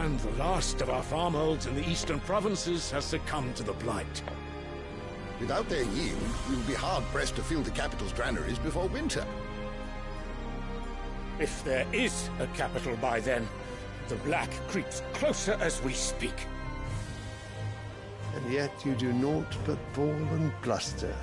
And the last of our farmholds in the eastern provinces has succumbed to the blight. Without their yield, we will be hard-pressed to fill the capital's granaries before winter. If there is a capital by then, the black creeps closer as we speak. And yet you do naught but bawl and bluster.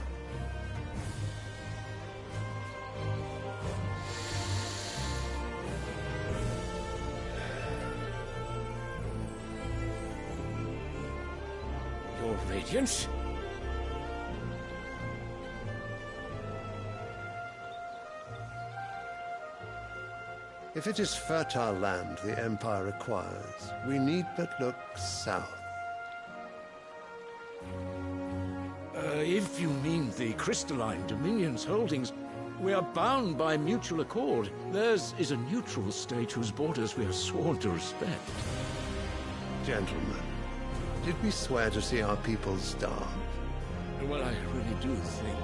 Your Radiance? If it is fertile land the Empire acquires, we need but look south. If you mean the crystalline Dominion's holdings, we are bound by mutual accord. Theirs is a neutral state whose borders we are sworn to respect. Gentlemen, did we swear to see our people starve? Well, I really do think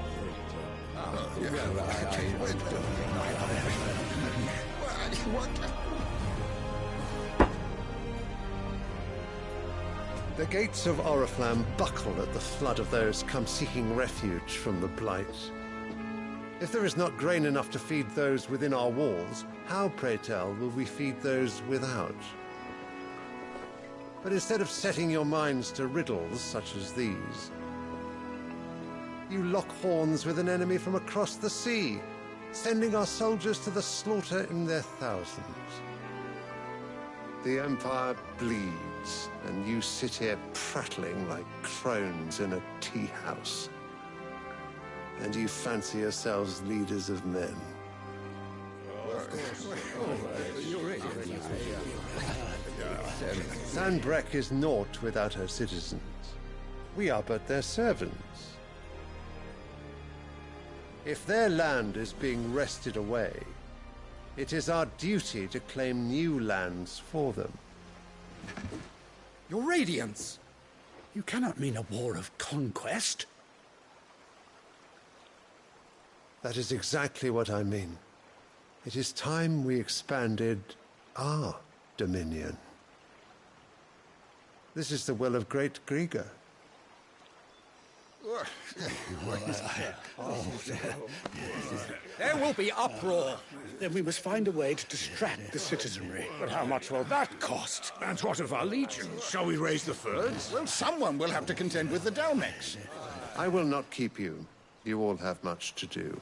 The gates of Oriflamme buckle at the flood of those come seeking refuge from the blight. If there is not grain enough to feed those within our walls, how, pray tell, will we feed those without? But instead of setting your minds to riddles such as these, you lock horns with an enemy from across the sea, sending our soldiers to the slaughter in their thousands. The Empire bleeds, and you sit here prattling like crones in a tea house. And you fancy yourselves leaders of men. Sanbreque is naught without her citizens. We are but their servants. If their land is being wrested away, it is our duty to claim new lands for them. Your Radiance! You cannot mean a war of conquest. That is exactly what I mean. It is time we expanded our dominion. This is the will of great Grieger. There will be uproar. Then we must find a way to distract the citizenry. But how much will that cost? And what of our legions? Shall we raise the furs? Well, someone will have to contend with the Dalmex. I will not keep you. You all have much to do.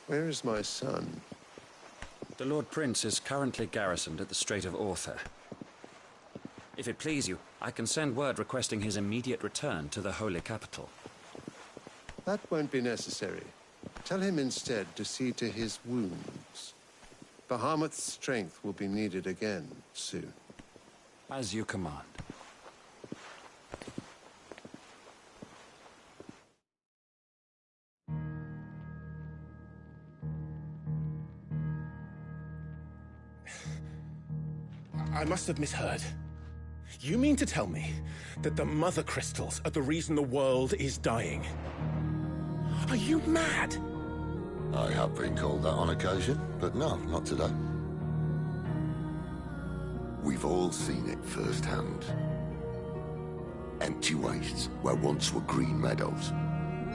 Where is my son? The Lord Prince is currently garrisoned at the Strait of Author. If it please you, I can send word requesting his immediate return to the Holy Capital. That won't be necessary. Tell him instead to see to his wounds. Bahamut's strength will be needed again soon. As you command. I must have misheard. You mean to tell me that the mother crystals are the reason the world is dying? Are you mad? I have been called that on occasion, but no, not today. We've all seen it firsthand. Empty wastes where once were green meadows.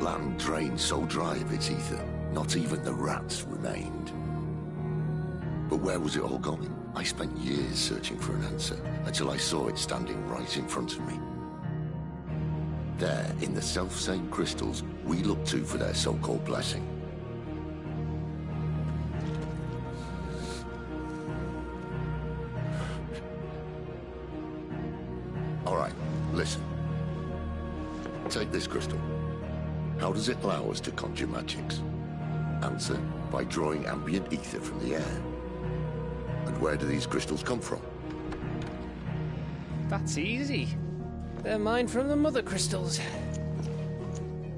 Land drained so dry of its ether, not even the rats remained. But where was it all going? I spent years searching for an answer, until I saw it standing right in front of me. There, in the self-same crystals we look to for their so-called blessing. All right, listen. Take this crystal. How does it allow us to conjure magics? Answer, by drawing ambient ether from the air. And where do these crystals come from? That's easy. They're mined from the mother crystals.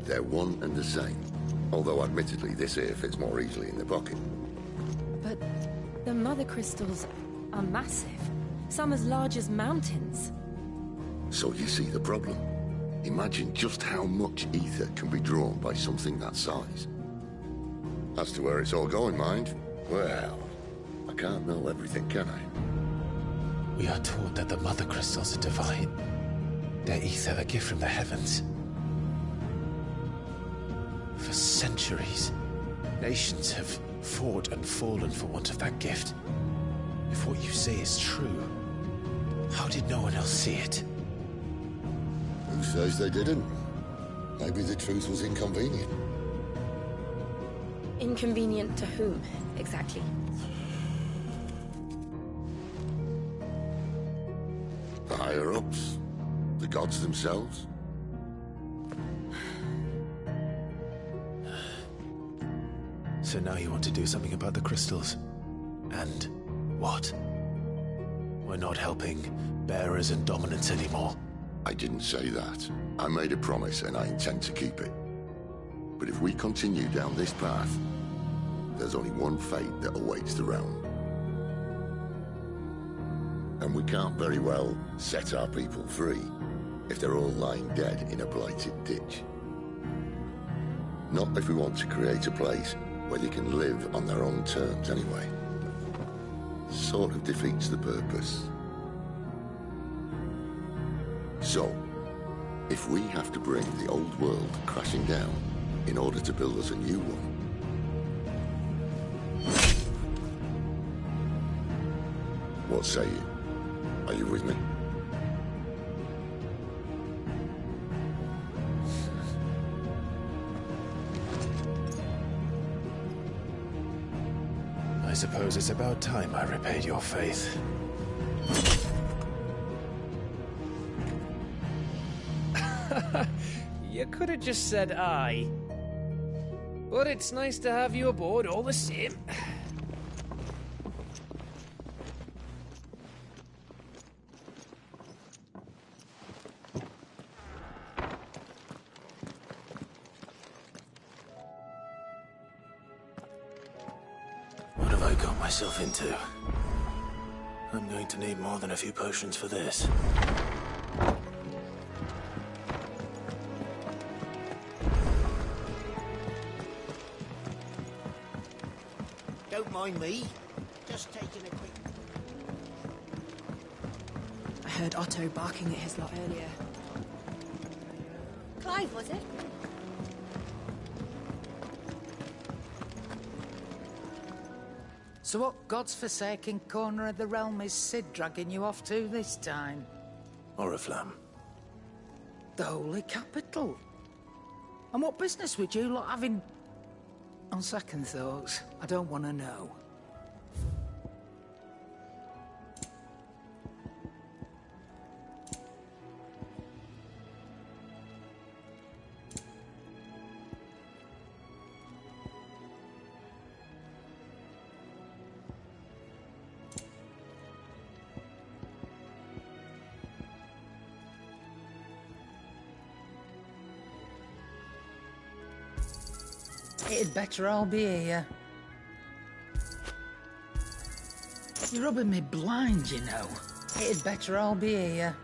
They're one and the same. Although admittedly this here fits more easily in the pocket. But the mother crystals are massive. Some as large as mountains. So you see the problem. Imagine just how much ether can be drawn by something that size. As to where it's all going, mind, well, I can't know everything, can I? We are taught that the mother crystals are divine. Their ether a gift from the heavens. For centuries, nations have fought and fallen for want of that gift. If what you say is true, how did no one else see it? Who says they didn't? Maybe the truth was inconvenient. Inconvenient to whom, exactly? The higher-ups? The gods themselves? So now you want to do something about the crystals? And what? We're not helping bearers and dominants anymore. I didn't say that. I made a promise and I intend to keep it. But if we continue down this path, there's only one fate that awaits the realm. And we can't very well set our people free if they're all lying dead in a blighted ditch. Not if we want to create a place where they can live on their own terms anyway. Sort of defeats the purpose. So, if we have to bring the old world crashing down in order to build us a new one, what say you? Are you with me? I suppose it's about time I repaid your faith. You could have just said aye. But it's nice to have you aboard all the same. What have I got myself into? I'm going to need more than a few potions for this. Don't mind me. Just taking a quick... I heard Otto barking at his lot earlier. Clive, was it? So what God's forsaken corner of the realm is Sid dragging you off to this time? Oriflamme. The Holy Capital. And what business would you lot having... On second thoughts, I don't want to know. It'd better all be here. You're rubbing me blind, you know. It'd better all be here.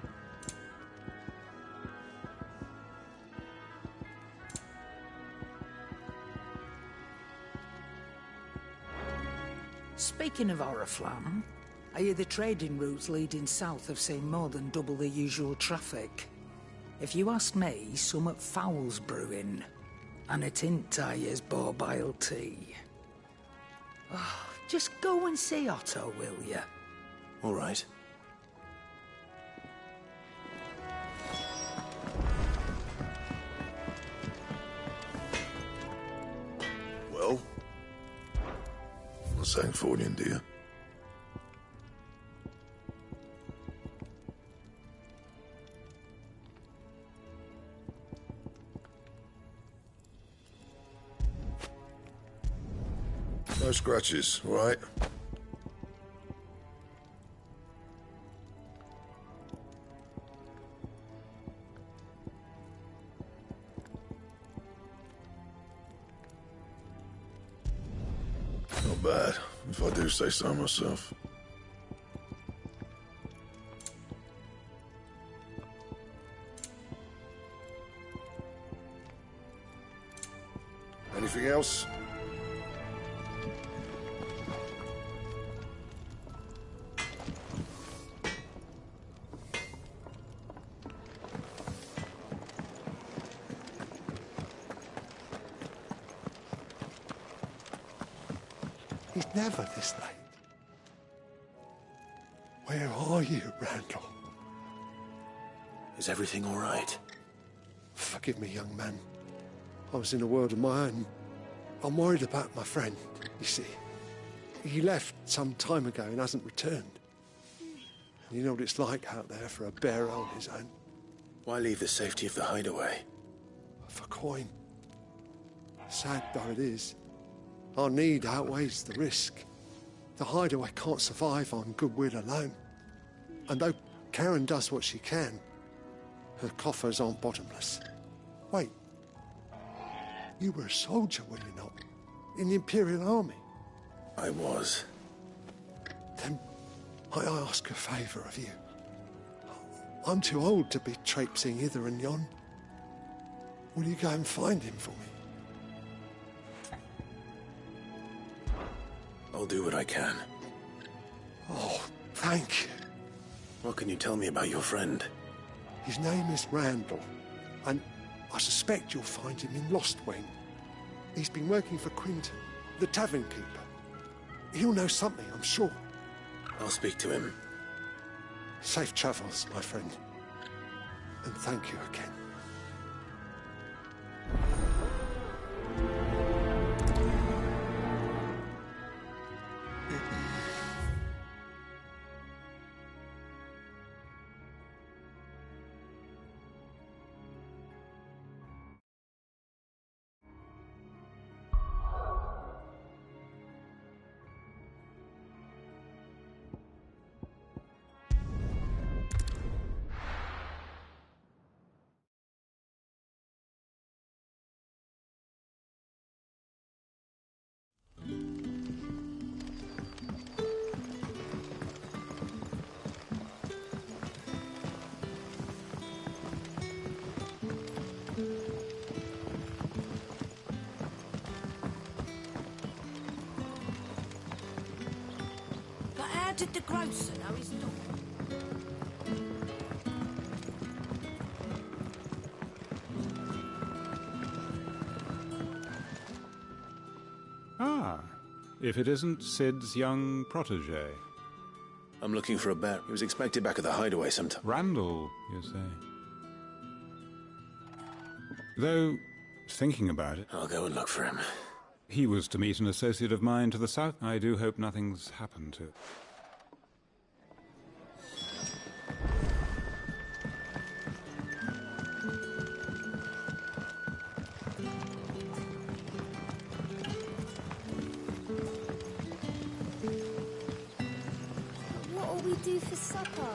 Speaking of Oriflamme, I hear the trading routes leading south have seen more than double the usual traffic. If you ask me, summat foul's brewing. And it ain't Tyre's borbile tea. Oh, just go and see Otto, will you? All right. Well? What's that for you, dear? No scratches, all right? bad, if I do say so myself. Anything else? He's never this late. Where are you, Randall? Is everything all right? Forgive me, young man. I was in a world of my own. I'm worried about my friend, you see. He left some time ago and hasn't returned. You know what it's like out there for a bear on his own. Why leave the safety of the hideaway? For coin. Sad though it is, our need outweighs the risk. The hideaway can't survive on goodwill alone. And though Karen does what she can, her coffers aren't bottomless. Wait. You were a soldier, were you not? In the Imperial Army? I was. Then might I ask a favour of you? I'm too old to be traipsing hither and yon. Will you go and find him for me? I'll do what I can. Oh, thank you. What can you tell me about your friend? His name is Randall, and I suspect you'll find him in Lost Wing. He's been working for Quinton, the tavern keeper. He'll know something, I'm sure. I'll speak to him. Safe travels, my friend. And thank you again. How did the grocer know his dog? Ah, if it isn't Sid's young protege. I'm looking for a bear. He was expected back at the hideaway sometime. Randall, you say? Though, thinking about it... I'll go and look for him. He was to meet an associate of mine to the south. I do hope nothing's happened to it. What'll we do for supper?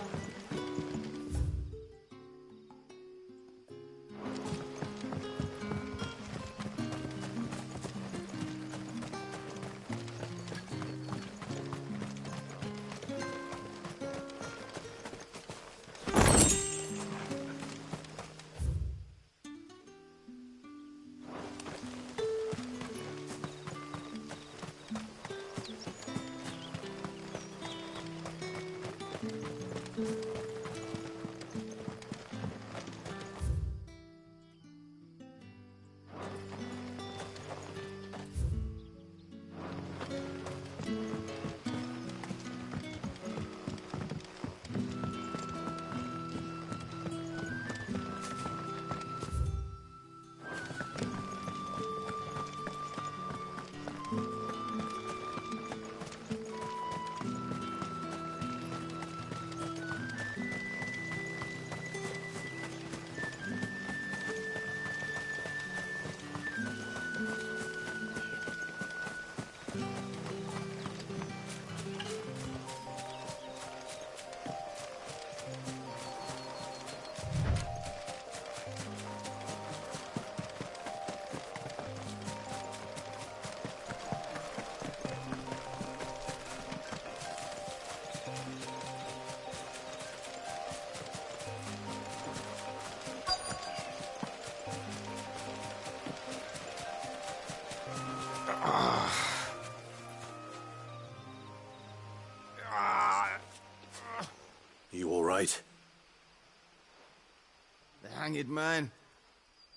hanged man.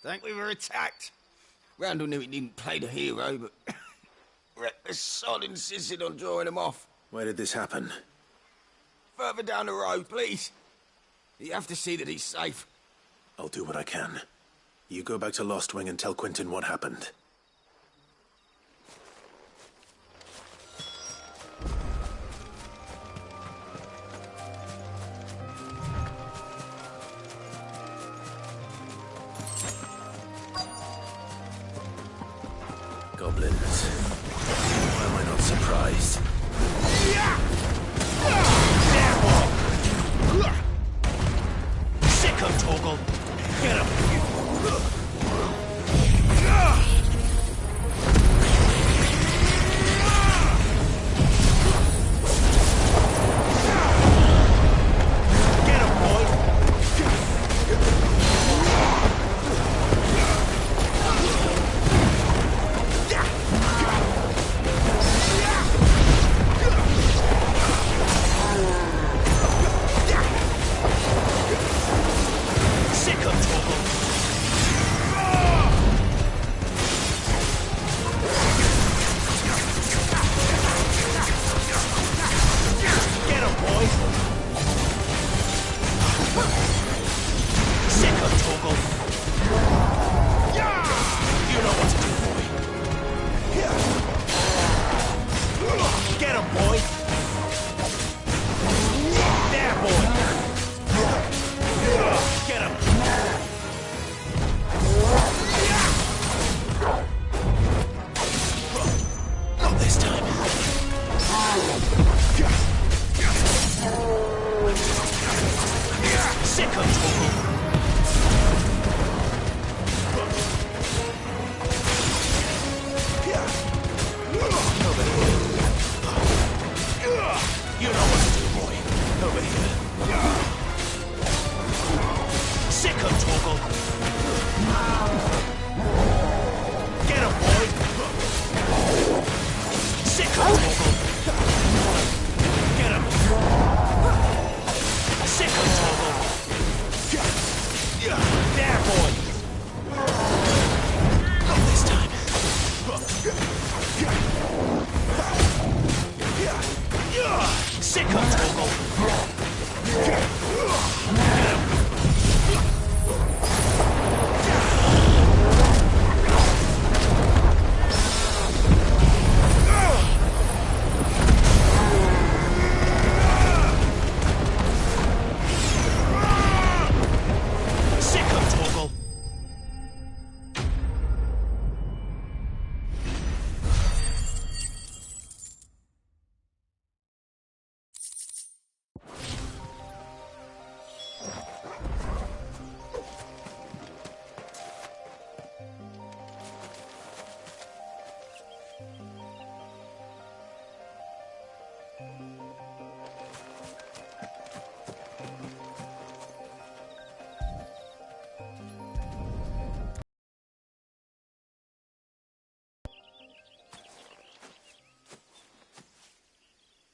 Think we were attacked. Randall knew he didn't play the hero, but reckless sod insisted on drawing him off. Where did this happen? Further down the road, please. You have to see that he's safe. I'll do what I can. You go back to Lost Wing and tell Quentin what happened. Goblins. Why am I not surprised? Sick him, Torgal! Get him!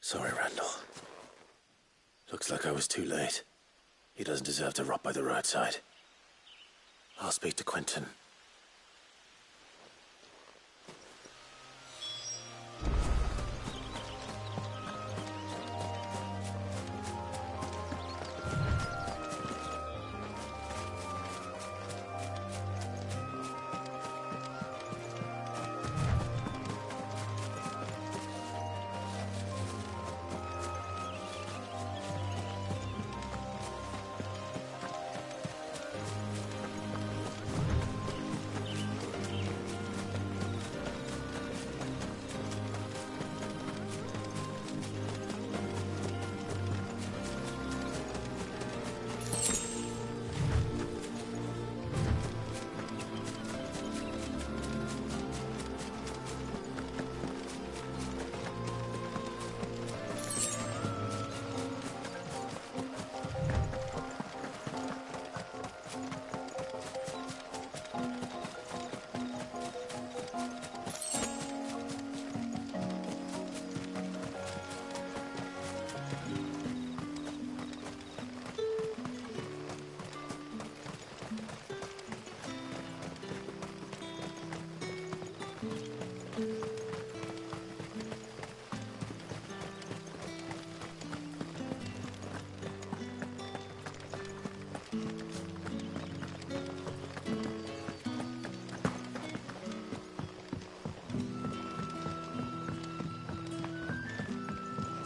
Sorry, Randall. Looks like I was too late. He doesn't deserve to rot by the roadside. I'll speak to Quentin.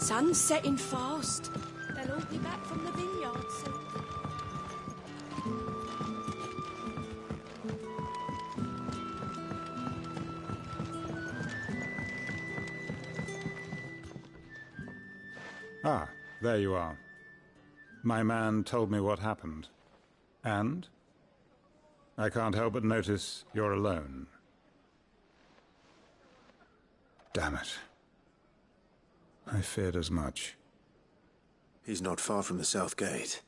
Sun's setting fast. They'll all be back from the vineyard soon. Ah, there you are. My man told me what happened. And? I can't help but notice you're alone. Damn it. I feared as much. He's not far from the south gate.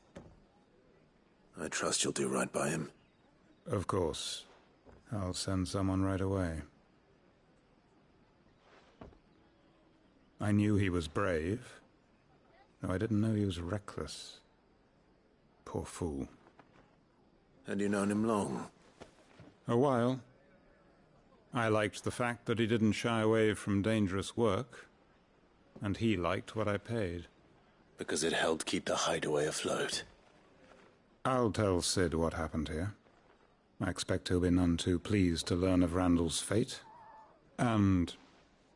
I trust you'll do right by him. Of course. I'll send someone right away. I knew he was brave, though I didn't know he was reckless. Poor fool. And you known him long? A while. I liked the fact that he didn't shy away from dangerous work, and he liked what I paid. Because it helped keep the hideaway afloat. I'll tell Sid what happened here. I expect he'll be none too pleased to learn of Randall's fate. And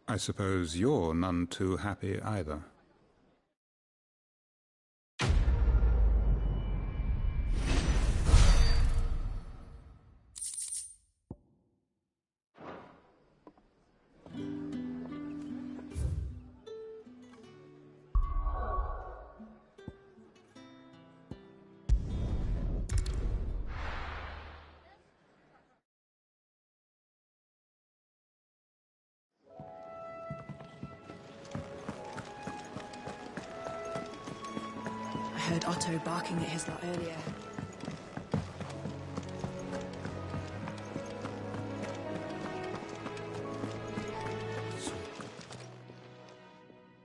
I suppose you're none too happy either. I heard Otto barking at his lot earlier.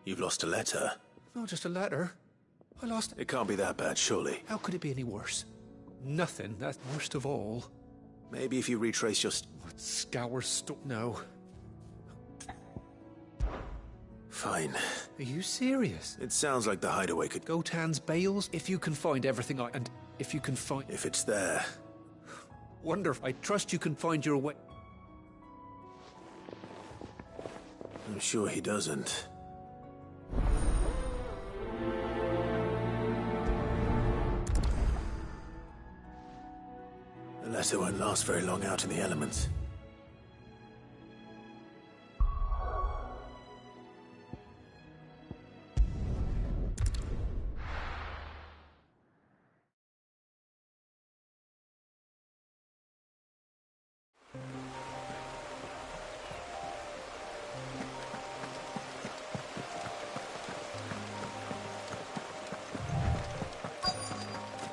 You've lost a letter. Not just a letter. I lost... It can't be that bad, surely. How could it be any worse? Nothing. That's worst of all. Maybe if you retrace your... Scour No. Fine. Are you serious? It sounds like the hideaway could... Gotan's bales? If you can find everything and if you can find... If it's there. Wonder if I trust you can find your way... I'm sure he doesn't. The letter won't last very long out in the elements.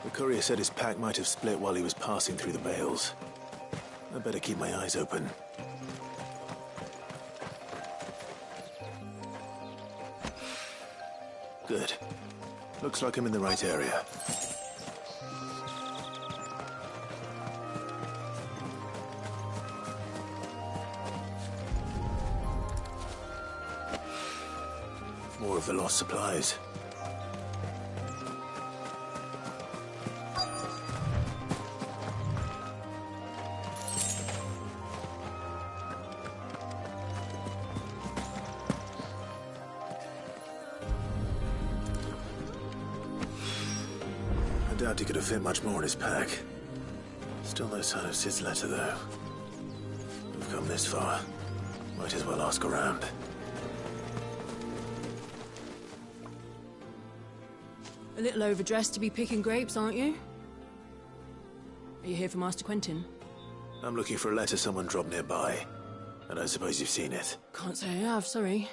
The courier said his pack might have split while he was passing through the bales. I better keep my eyes open. Good. Looks like I'm in the right area. More of the lost supplies. I doubt he could have fit much more in his pack. Still no sign of Sid's letter, though. We've come this far. Might as well ask around. A little overdressed to be picking grapes, aren't you? Are you here for Master Quentin? I'm looking for a letter someone dropped nearby. And I suppose you've seen it. Can't say I have, sorry.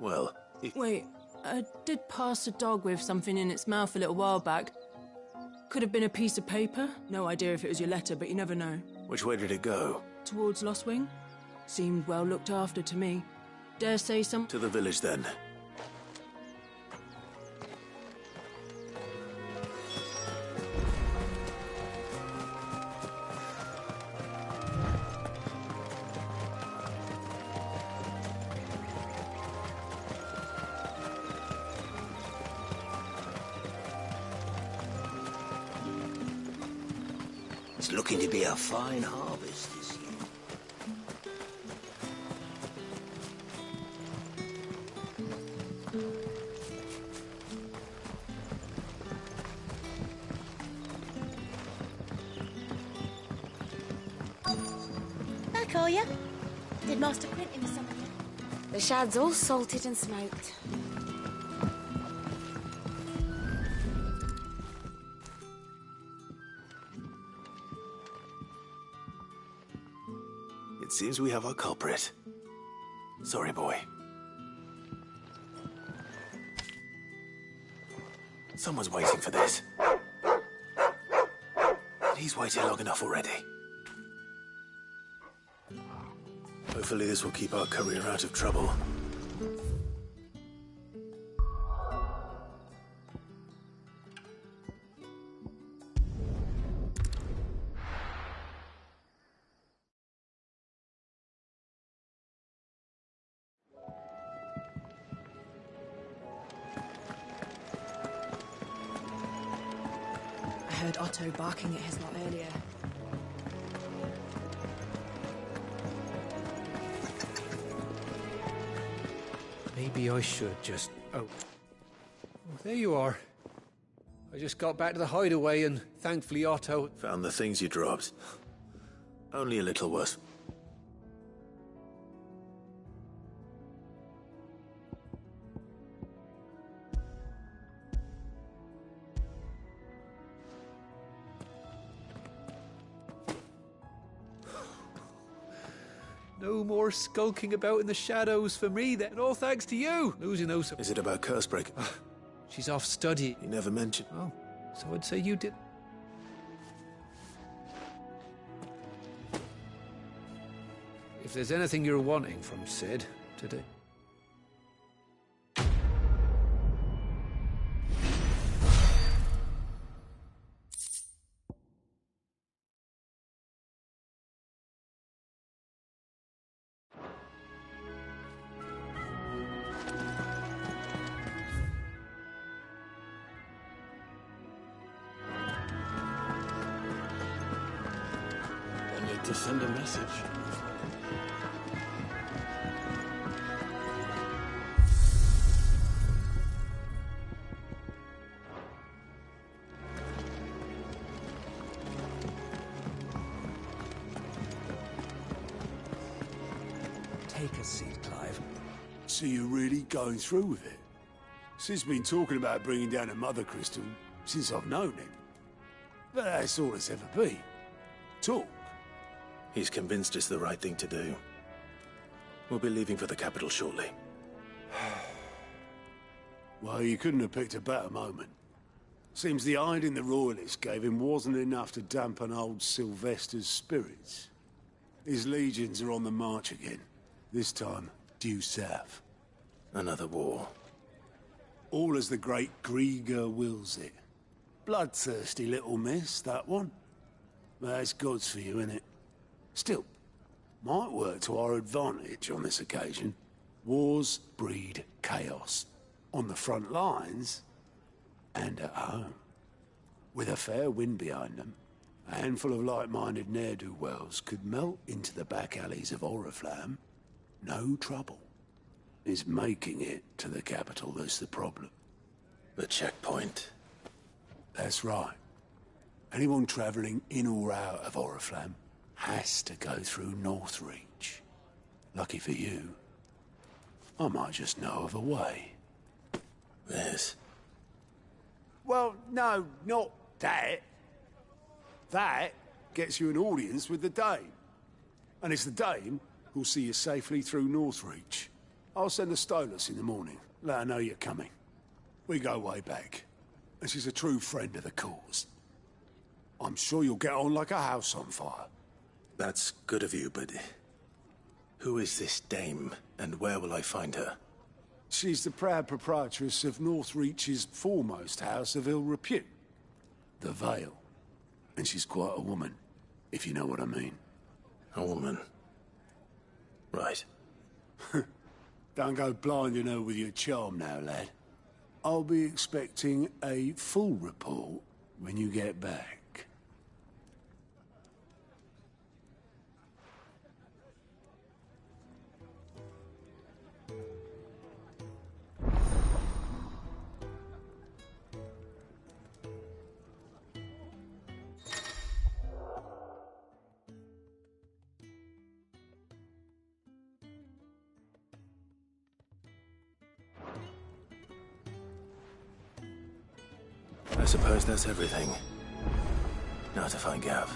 Well, Wait, I did pass a dog with something in its mouth a little while back. Could have been a piece of paper. No idea if it was your letter, but you never know. which way did it go? Towards Lost Wing. Seemed well looked after to me. Dare say some... To the village, then. It's looking to be a fine harvest this year. call you? Did Master print him something? The shad's all salted and smoked. It seems we have our culprit. Sorry, boy. Someone's waiting for this. And he's waited long enough already. Hopefully this will keep our career out of trouble. I heard Otto barking at his lot earlier. Maybe I should just... Oh, there you are. I just got back to the hideaway and thankfully Otto... Found the things you dropped. Only a little worse. No more skulking about in the shadows for me then. All thanks to you. Losing those... Is it about Cursebreaker? She's off study. You never mentioned. Oh, so I'd say you did. If there's anything you're wanting from Sid today... To send a message. Take a seat, Clive. So you're really going through with it? Sid's been talking about bringing down a mother crystal since I've known him. But that's all it's ever been. Talk. He's convinced it's the right thing to do. We'll be leaving for the capital shortly. Well, you couldn't have picked a better moment. Seems the hiding the Royalists gave him wasn't enough to dampen old Sylvester's spirits. His legions are on the march again. This time, due south. Another war. All as the great Grieger wills it. Bloodthirsty little miss, that one. But that's God's for you, innit? Still, might work to our advantage on this occasion. Wars breed chaos. On the front lines, and at home. With a fair wind behind them, a handful of like-minded ne'er-do-wells could melt into the back alleys of Oriflamme. No trouble. It's making it to the capital that's the problem. The checkpoint. That's right. Anyone travelling in or out of Oriflamme has to go through Northreach. Lucky for you, I might just know of a way. Yes. Well, no, not that. That gets you an audience with the Dame. And it's the Dame who'll see you safely through Northreach. I'll send the Stolas in the morning, let her know you're coming. We go way back, and she's a true friend of the cause. I'm sure you'll get on like a house on fire. That's good of you, but... who is this dame, and where will I find her? She's the proud proprietress of Northreach's foremost house of ill repute, the Vale. And she's quite a woman, if you know what I mean. A woman? Right. Don't go blinding her with your charm now, lad. I'll be expecting a full report when you get back. I suppose that's everything. Now to find Gav.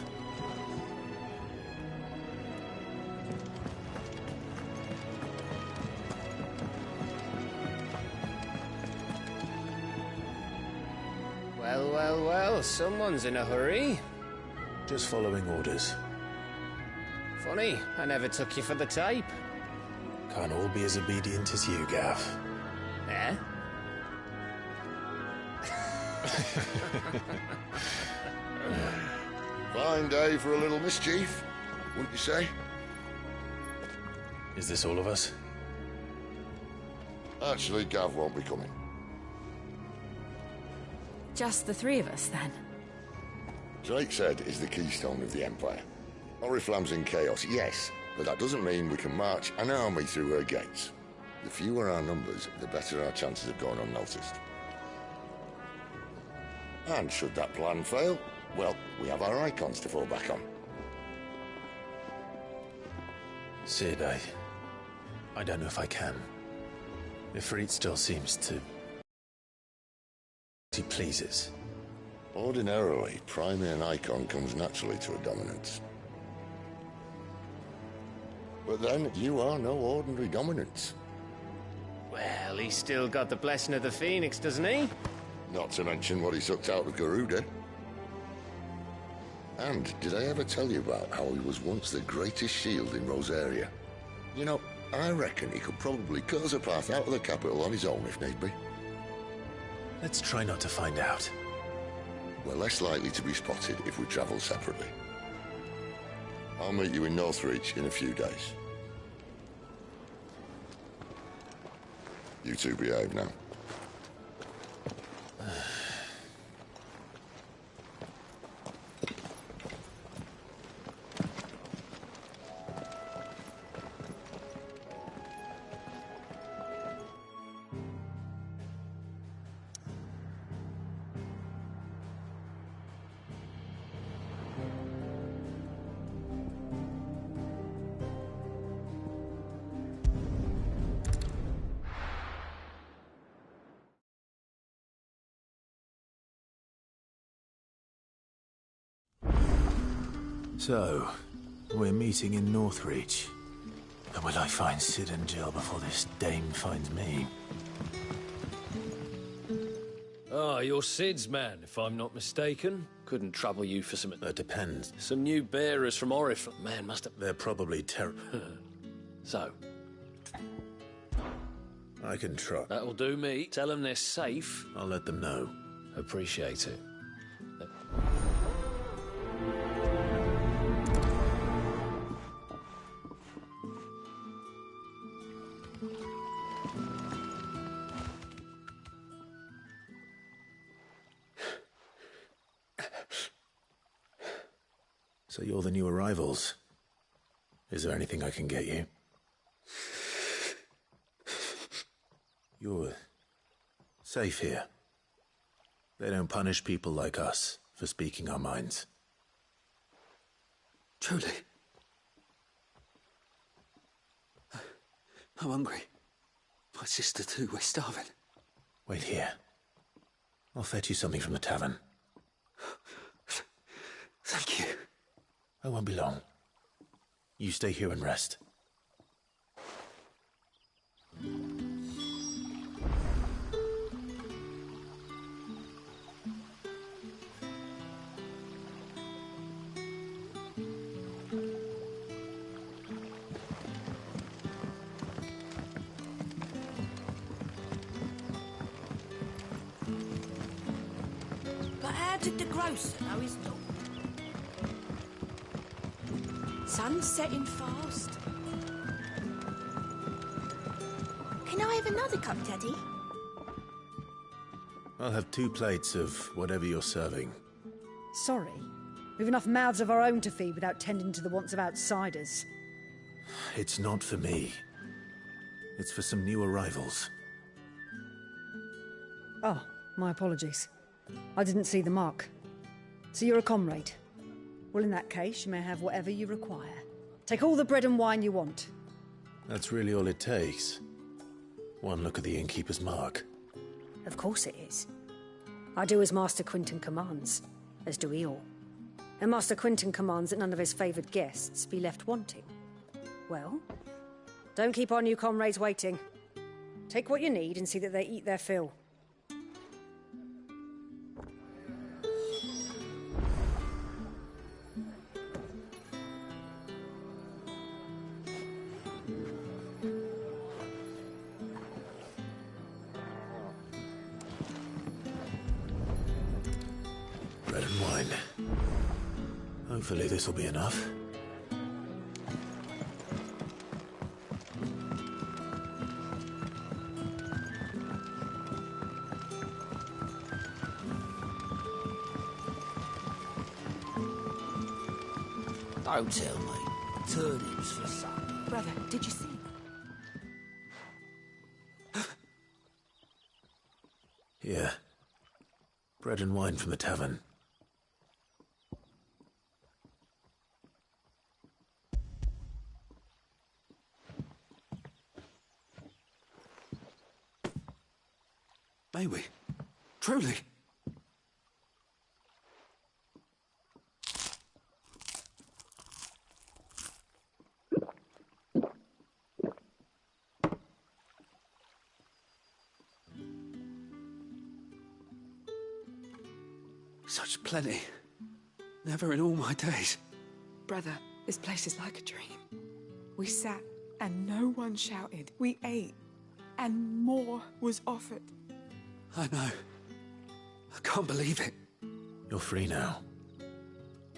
Well, well, well, someone's in a hurry. Just following orders. Funny, I never took you for the type. Can't all be as obedient as you, Gav. Eh? Fine day for a little mischief, wouldn't you say? Is this all of us? Actually, Gav won't be coming. Just the three of us, then? Drake said is the keystone of the Empire. Oriflamme's in chaos, yes, but that doesn't mean we can march an army through her gates. The fewer our numbers, the better our chances of going unnoticed. And should that plan fail, well, we have our icons to fall back on. Sid, I don't know if I can. Ifrit still seems to... he pleases. Ordinarily, priming an icon comes naturally to a dominance. But then, you are no ordinary dominance. Well, he's still got the blessing of the Phoenix, doesn't he? Not to mention what he sucked out of Garuda. And did I ever tell you about how he was once the greatest shield in Rosaria? You know, I reckon he could probably cut us a path out of the capital on his own if need be. Let's try not to find out. We're less likely to be spotted if we travel separately. I'll meet you in Northreach in a few days. You two behave now. So, we're meeting in Northreach. And will I find Sid and Jill before this dame finds me? Ah, you're Sid's man, if I'm not mistaken. Couldn't trouble you for some... That depends. Some new bearers from Oriflamme. Man, must have... They're probably terrible. So? I can try. That'll do me. Tell them they're safe. I'll let them know. Appreciate it. So you're the new arrivals. Is there anything I can get you? You're safe here. They don't punish people like us for speaking our minds. Truly. I'm hungry. My sister too, we're starving. Wait here. I'll fetch you something from the tavern. Thank you. I won't be long. You stay here and rest. But how did the grocer know his dog? Sun's setting fast. Can I have another cup, Daddy? I'll have 2 plates of whatever you're serving. Sorry. We've enough mouths of our own to feed without tending to the wants of outsiders. It's not for me. It's for some new arrivals. Oh, my apologies. I didn't see the mark. So you're a comrade? Well, in that case, you may have whatever you require. Take all the bread and wine you want. That's really all it takes. One look at the innkeeper's mark. Of course it is. I do as Master Quinton commands, as do we all. And Master Quinton commands that none of his favoured guests be left wanting. Well, don't keep our new comrades waiting. Take what you need and see that they eat their fill. Bread and wine. Hopefully this will be enough. Don't tell me. Turnips for supper. Brother, did you see? Here. Bread and wine from the tavern. May we? Truly? Such plenty. Never in all my days. Brother, this place is like a dream. We sat and no one shouted. We ate and more was offered. I know. I can't believe it. You're free now.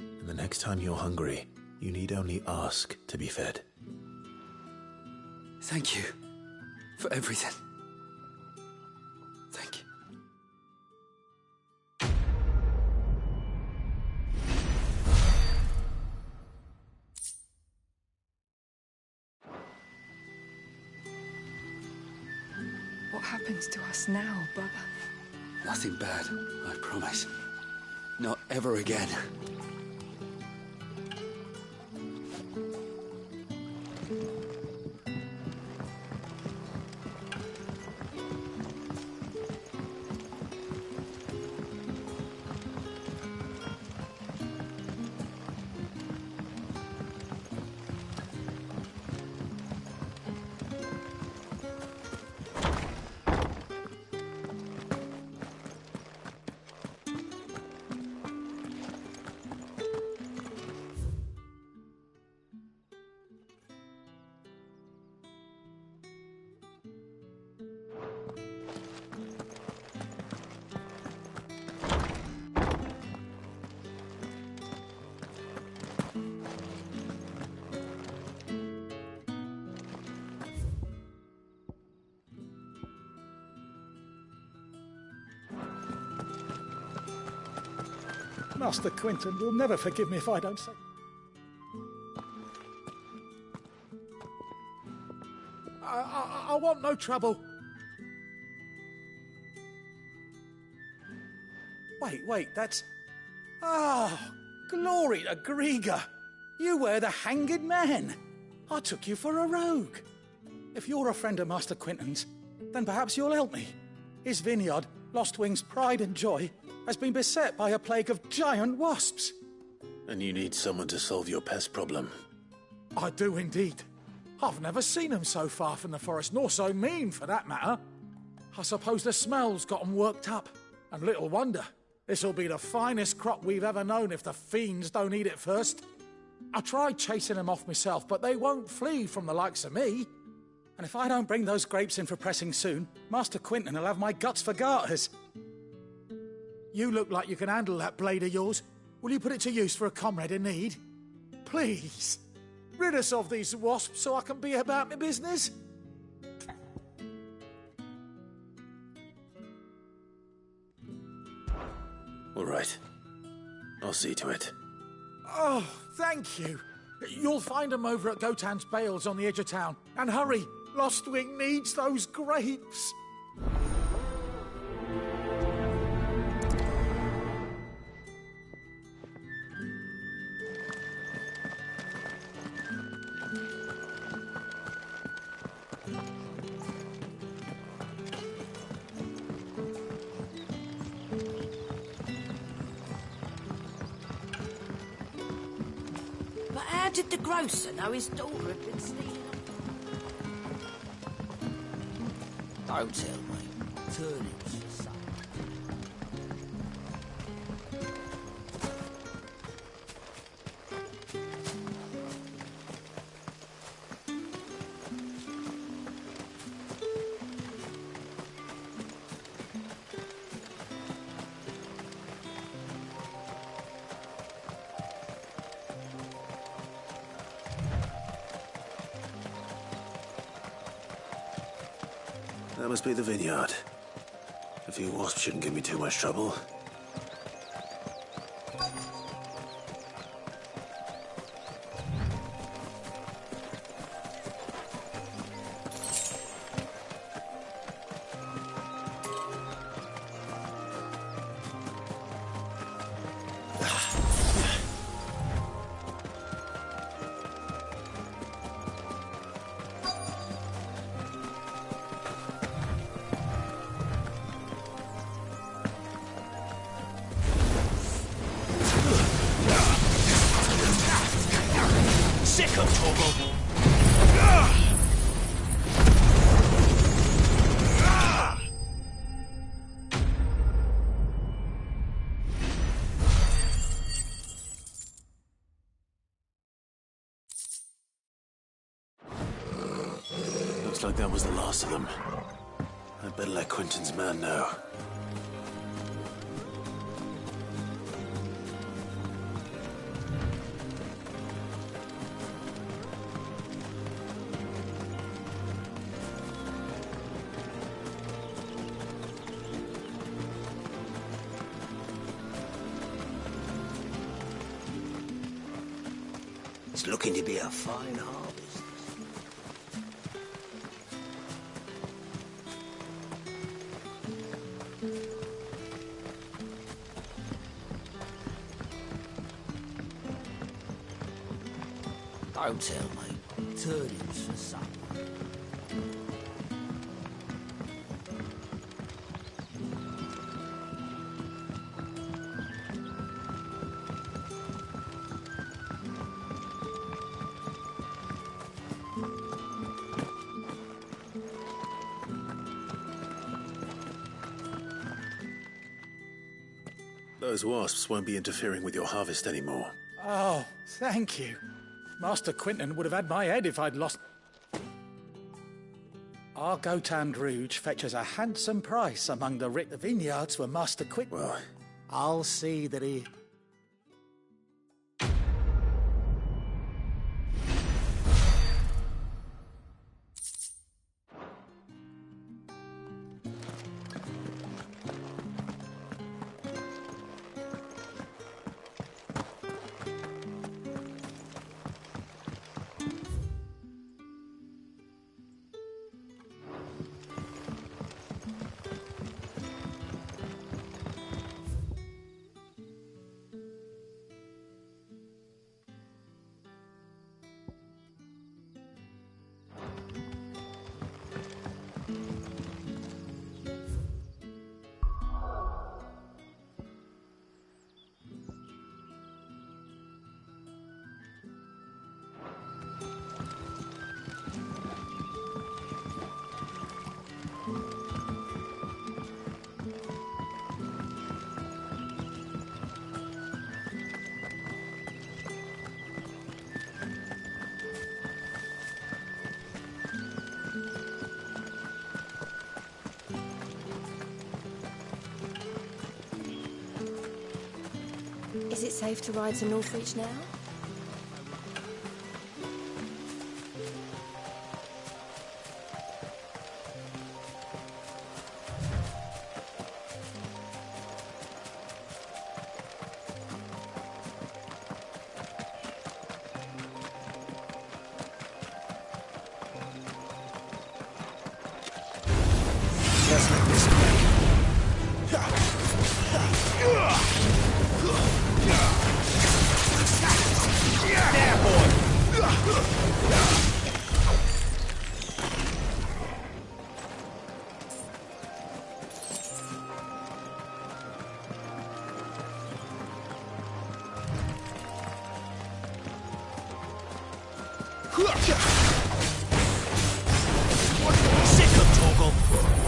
And the next time you're hungry, you need only ask to be fed. Thank you for everything. Thank you. What happens to us now, brother? Nothing bad, I promise. Not ever again. Master Quinton will never forgive me if I don't say. I want no trouble. Wait, that's... Oh, glory to Grieger. You were the hanged man. I took you for a rogue. If you're a friend of Master Quinton's, then perhaps you'll help me. His vineyard, Lostwing's pride and joy, has been beset by a plague of giant wasps. And you need someone to solve your pest problem. I do indeed. I've never seen them so far from the forest, nor so mean, for that matter. I suppose the smell's got them worked up. And little wonder. This'll be the finest crop we've ever known if the fiends don't eat it first. I tried chasing them off myself, but they won't flee from the likes of me. And if I don't bring those grapes in for pressing soon, Master Quinton will have my guts for garters. You look like you can handle that blade of yours. Will you put it to use for a comrade in need? Please, rid us of these wasps so I can be about my business. All right. I'll see to it. Oh, thank you. You'll find them over at Gotan's Bales on the edge of town. And hurry, Lostwing needs those grapes. How did the grocer know his daughter had been stealing? Don't tell me. Turnips for supper. That must be the vineyard. A few wasps shouldn't give me too much trouble. Looks like that was the last of them. I'd better let Quentin's man know. It's looking to be a fine harvest. Don't tell me. Turnips for supper. Those wasps won't be interfering with your harvest anymore. Oh, thank you. Master Quentin would have had my head if I'd lost... Our Gotand Rouge fetches a handsome price among the vineyards for Master Quentin. Well, I'll see that he... Is it safe to ride to Northreach now? let's make this quick. Torgal.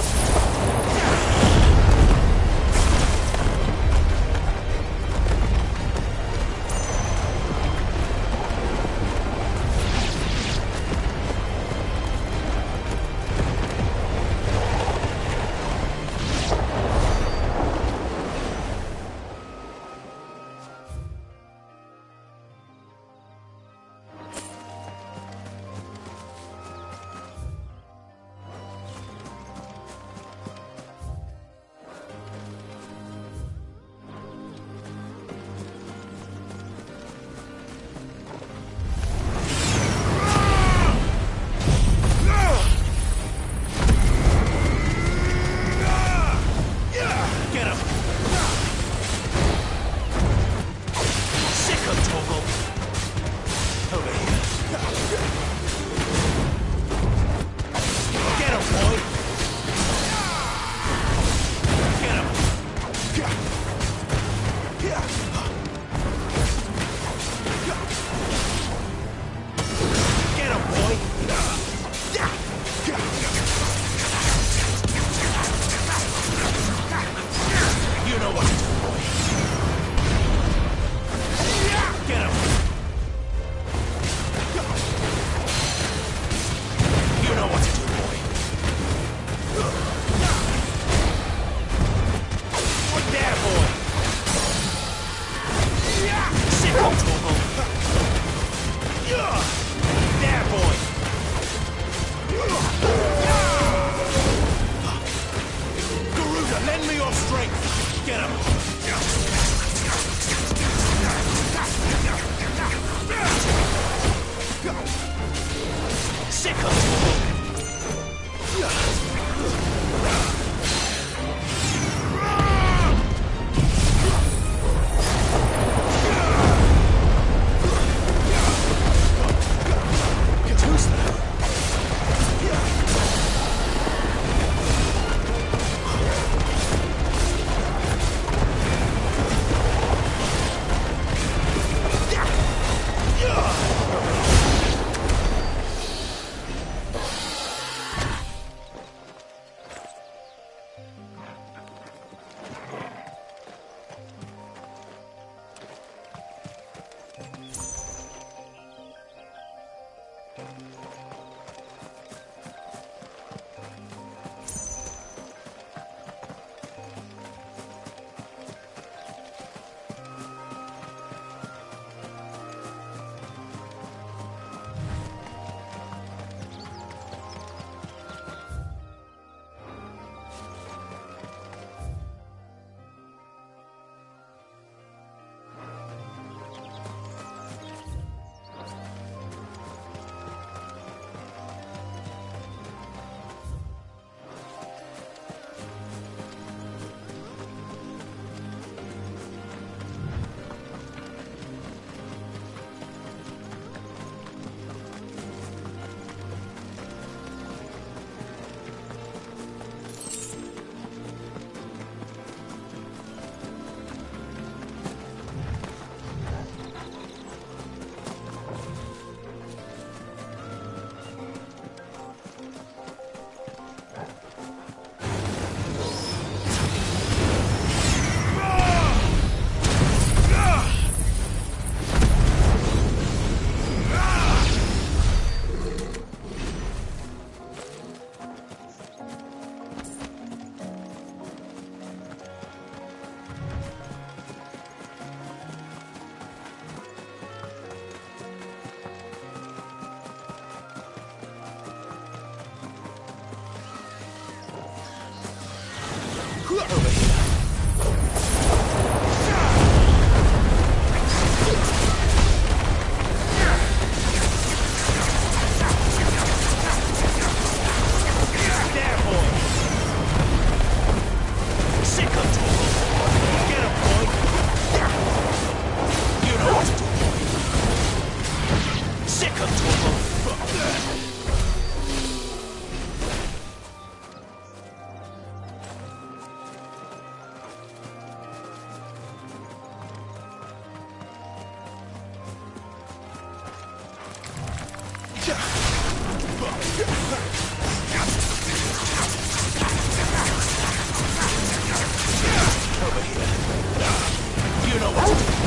know what to do.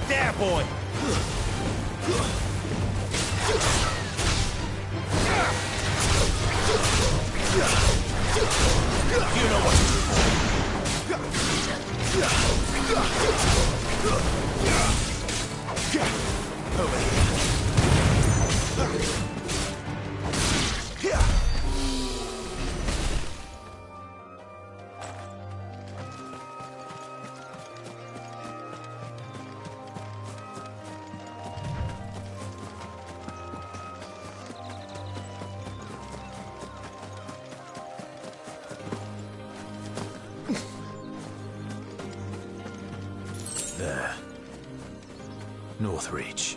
There, boy. There. Northreach.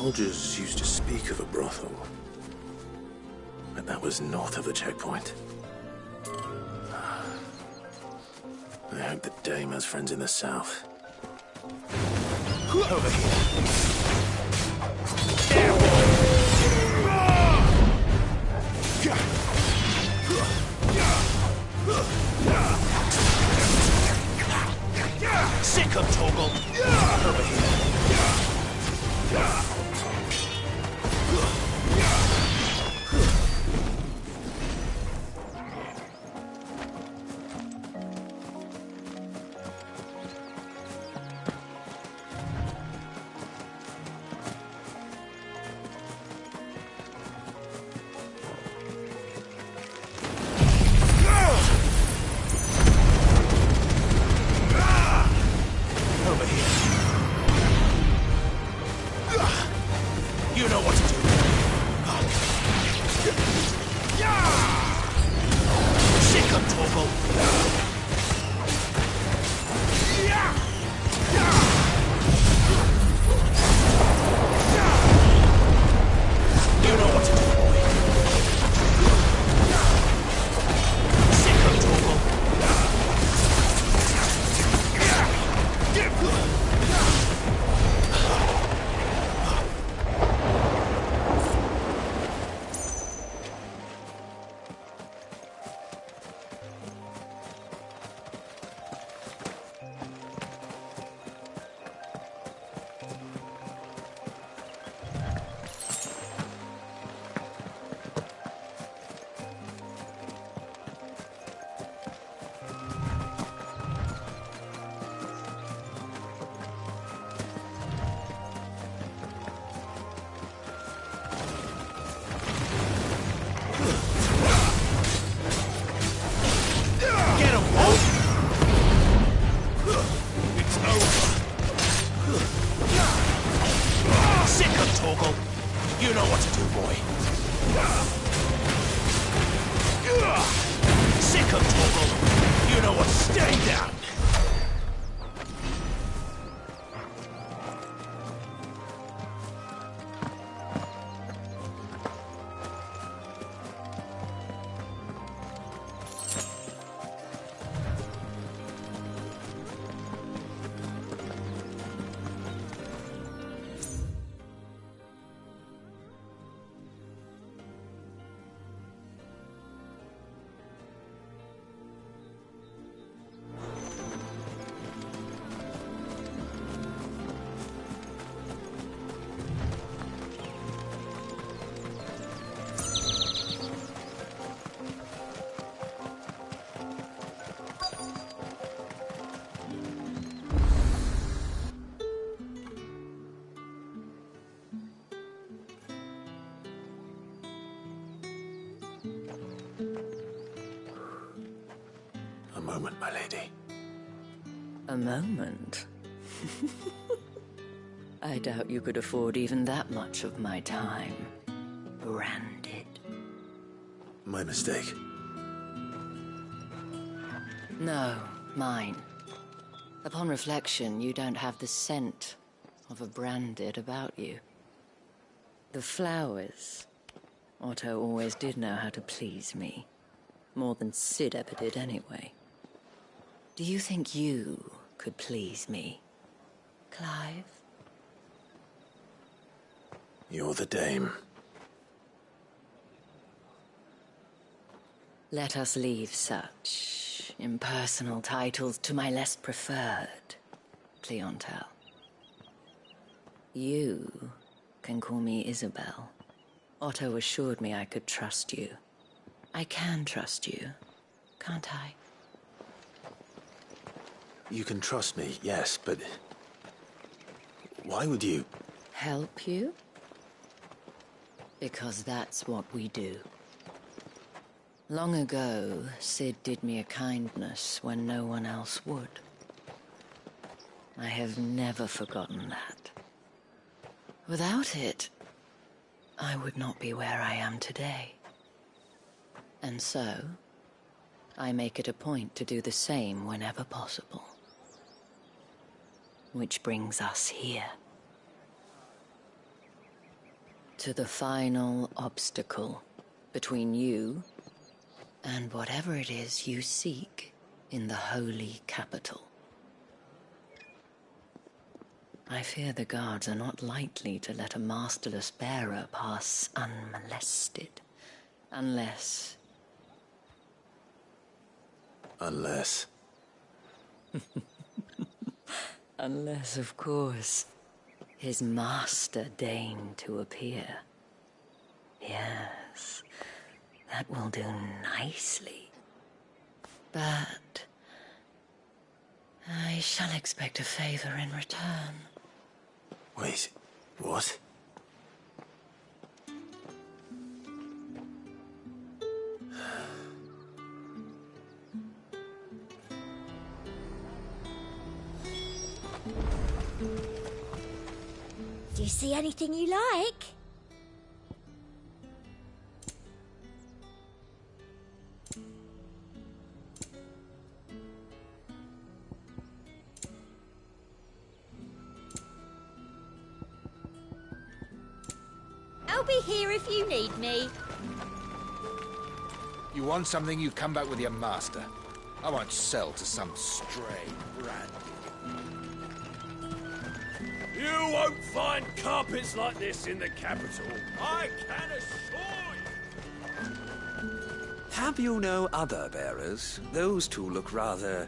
Soldiers used to speak of a brothel. But that was north of the checkpoint. I hope the dame has friends in the south. Over here. Sick of Toggle. Over here. You know what to do. Sick of Toggle. You know what to do, boy. Sick of Toggle. You know what to do, boy. Sick of Toggle. You know what? Stay down. A moment, my lady. A moment? I doubt you could afford even that much of my time. Branded. My mistake. No, mine. Upon reflection, you don't have the scent of a branded about you. The flowers. Otto always did know how to please me. More than Sid ever did anyway. Do you think you could please me, Clive? You're the dame. Let us leave such impersonal titles to my less preferred clientele. You can call me Isabel. Otto assured me I could trust you. I can trust you, can't I? You can trust me, yes, but why would you? Help you? Because that's what we do. Long ago, Sid did me a kindness when no one else would. I have never forgotten that. Without it, I would not be where I am today. And so, I make it a point to do the same whenever possible. Which brings us here. to the final obstacle between you and whatever it is you seek in the holy capital. I fear the guards are not likely to let a masterless bearer pass unmolested. Unless... Unless... Unless, of course, his master deigned to appear. Yes, that will do nicely. But... I shall expect a favor in return. Wait, what? Do you see anything you like? I'll be here if you need me. You want something, you come back with your master. I won't sell to some stray brand. You won't find carpets like this in the capital. I can assure you. Have you no other bearers? Those two look rather...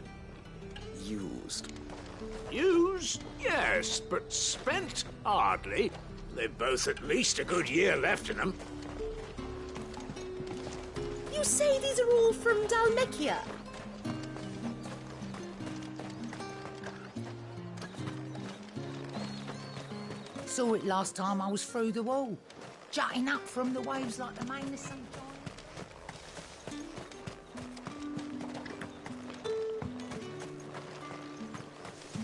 used. Used? Yes, but spent? Hardly. They've both at least a good year left in them. You say these are all from Dalmekia? Saw it last time I was through the wall. Jutting up from the waves like the main of some giant.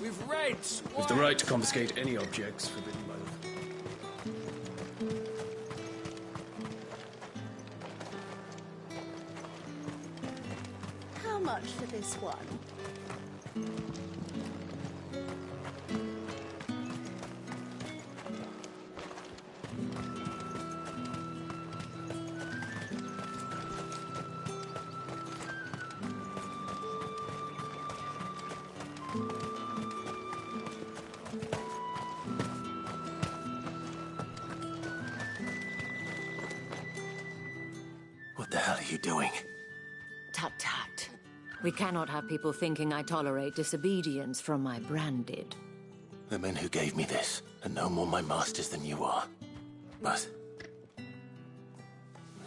With reds. With the right to confiscate any objects forbidden by the... How much for this one? What the hell are you doing? Tut tut. We cannot have people thinking I tolerate disobedience from my branded. The men who gave me this are no more my masters than you are. But...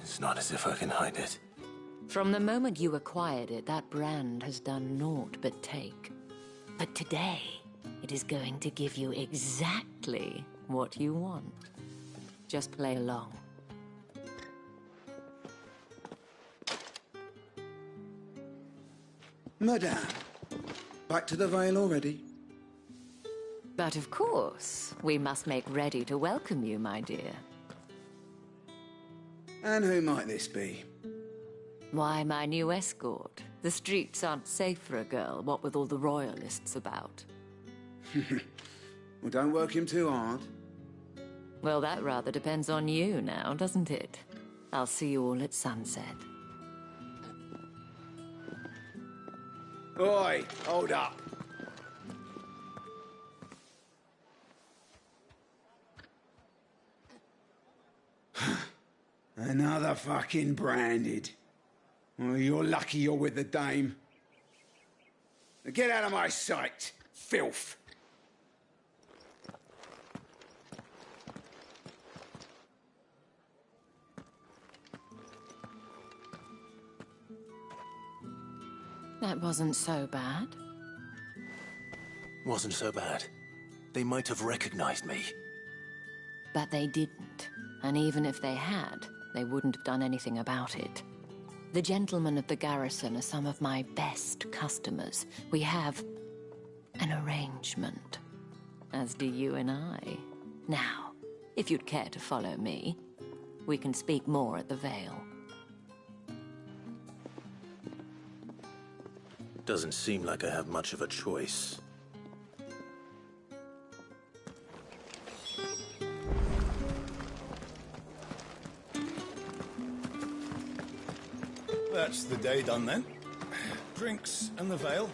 it's not as if I can hide it. From the moment you acquired it, that brand has done naught but take. But today, it is going to give you exactly what you want. Just play along. Madame, back to the Vale already? But of course, we must make ready to welcome you, my dear. And who might this be? Why, my new escort. The streets aren't safe for a girl, what with all the royalists about. Well, don't work him too hard. Well, that rather depends on you now, doesn't it? I'll see you all at sunset. Oi, hold up. Another fucking branded. Well, you're lucky you're with the dame. Now get out of my sight, filth. That wasn't so bad. Wasn't so bad. They might have recognized me. But they didn't. And even if they had, they wouldn't have done anything about it. The gentlemen of the garrison are some of my best customers. We have an arrangement, as do you and I. Now, if you'd care to follow me, we can speak more at the Vale. Doesn't seem like I have much of a choice. That's the day done then. Drinks and the veil.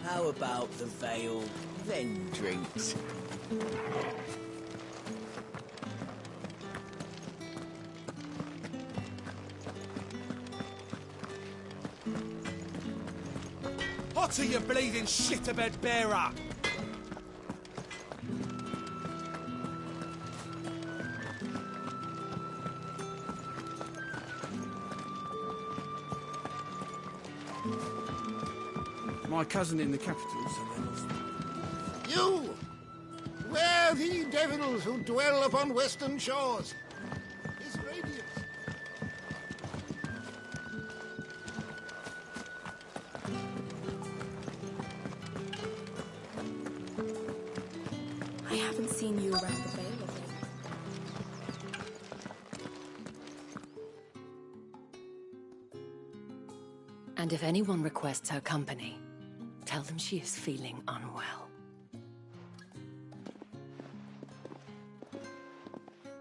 How about the veil, then drinks? Hotter, you bleeding shitabed bearer! My cousin in the capital said they lost. You! Where the devils who dwell upon western shores? His radiance. I haven't seen you around the Vale of late. And if anyone requests her company, tell them she is feeling unwell.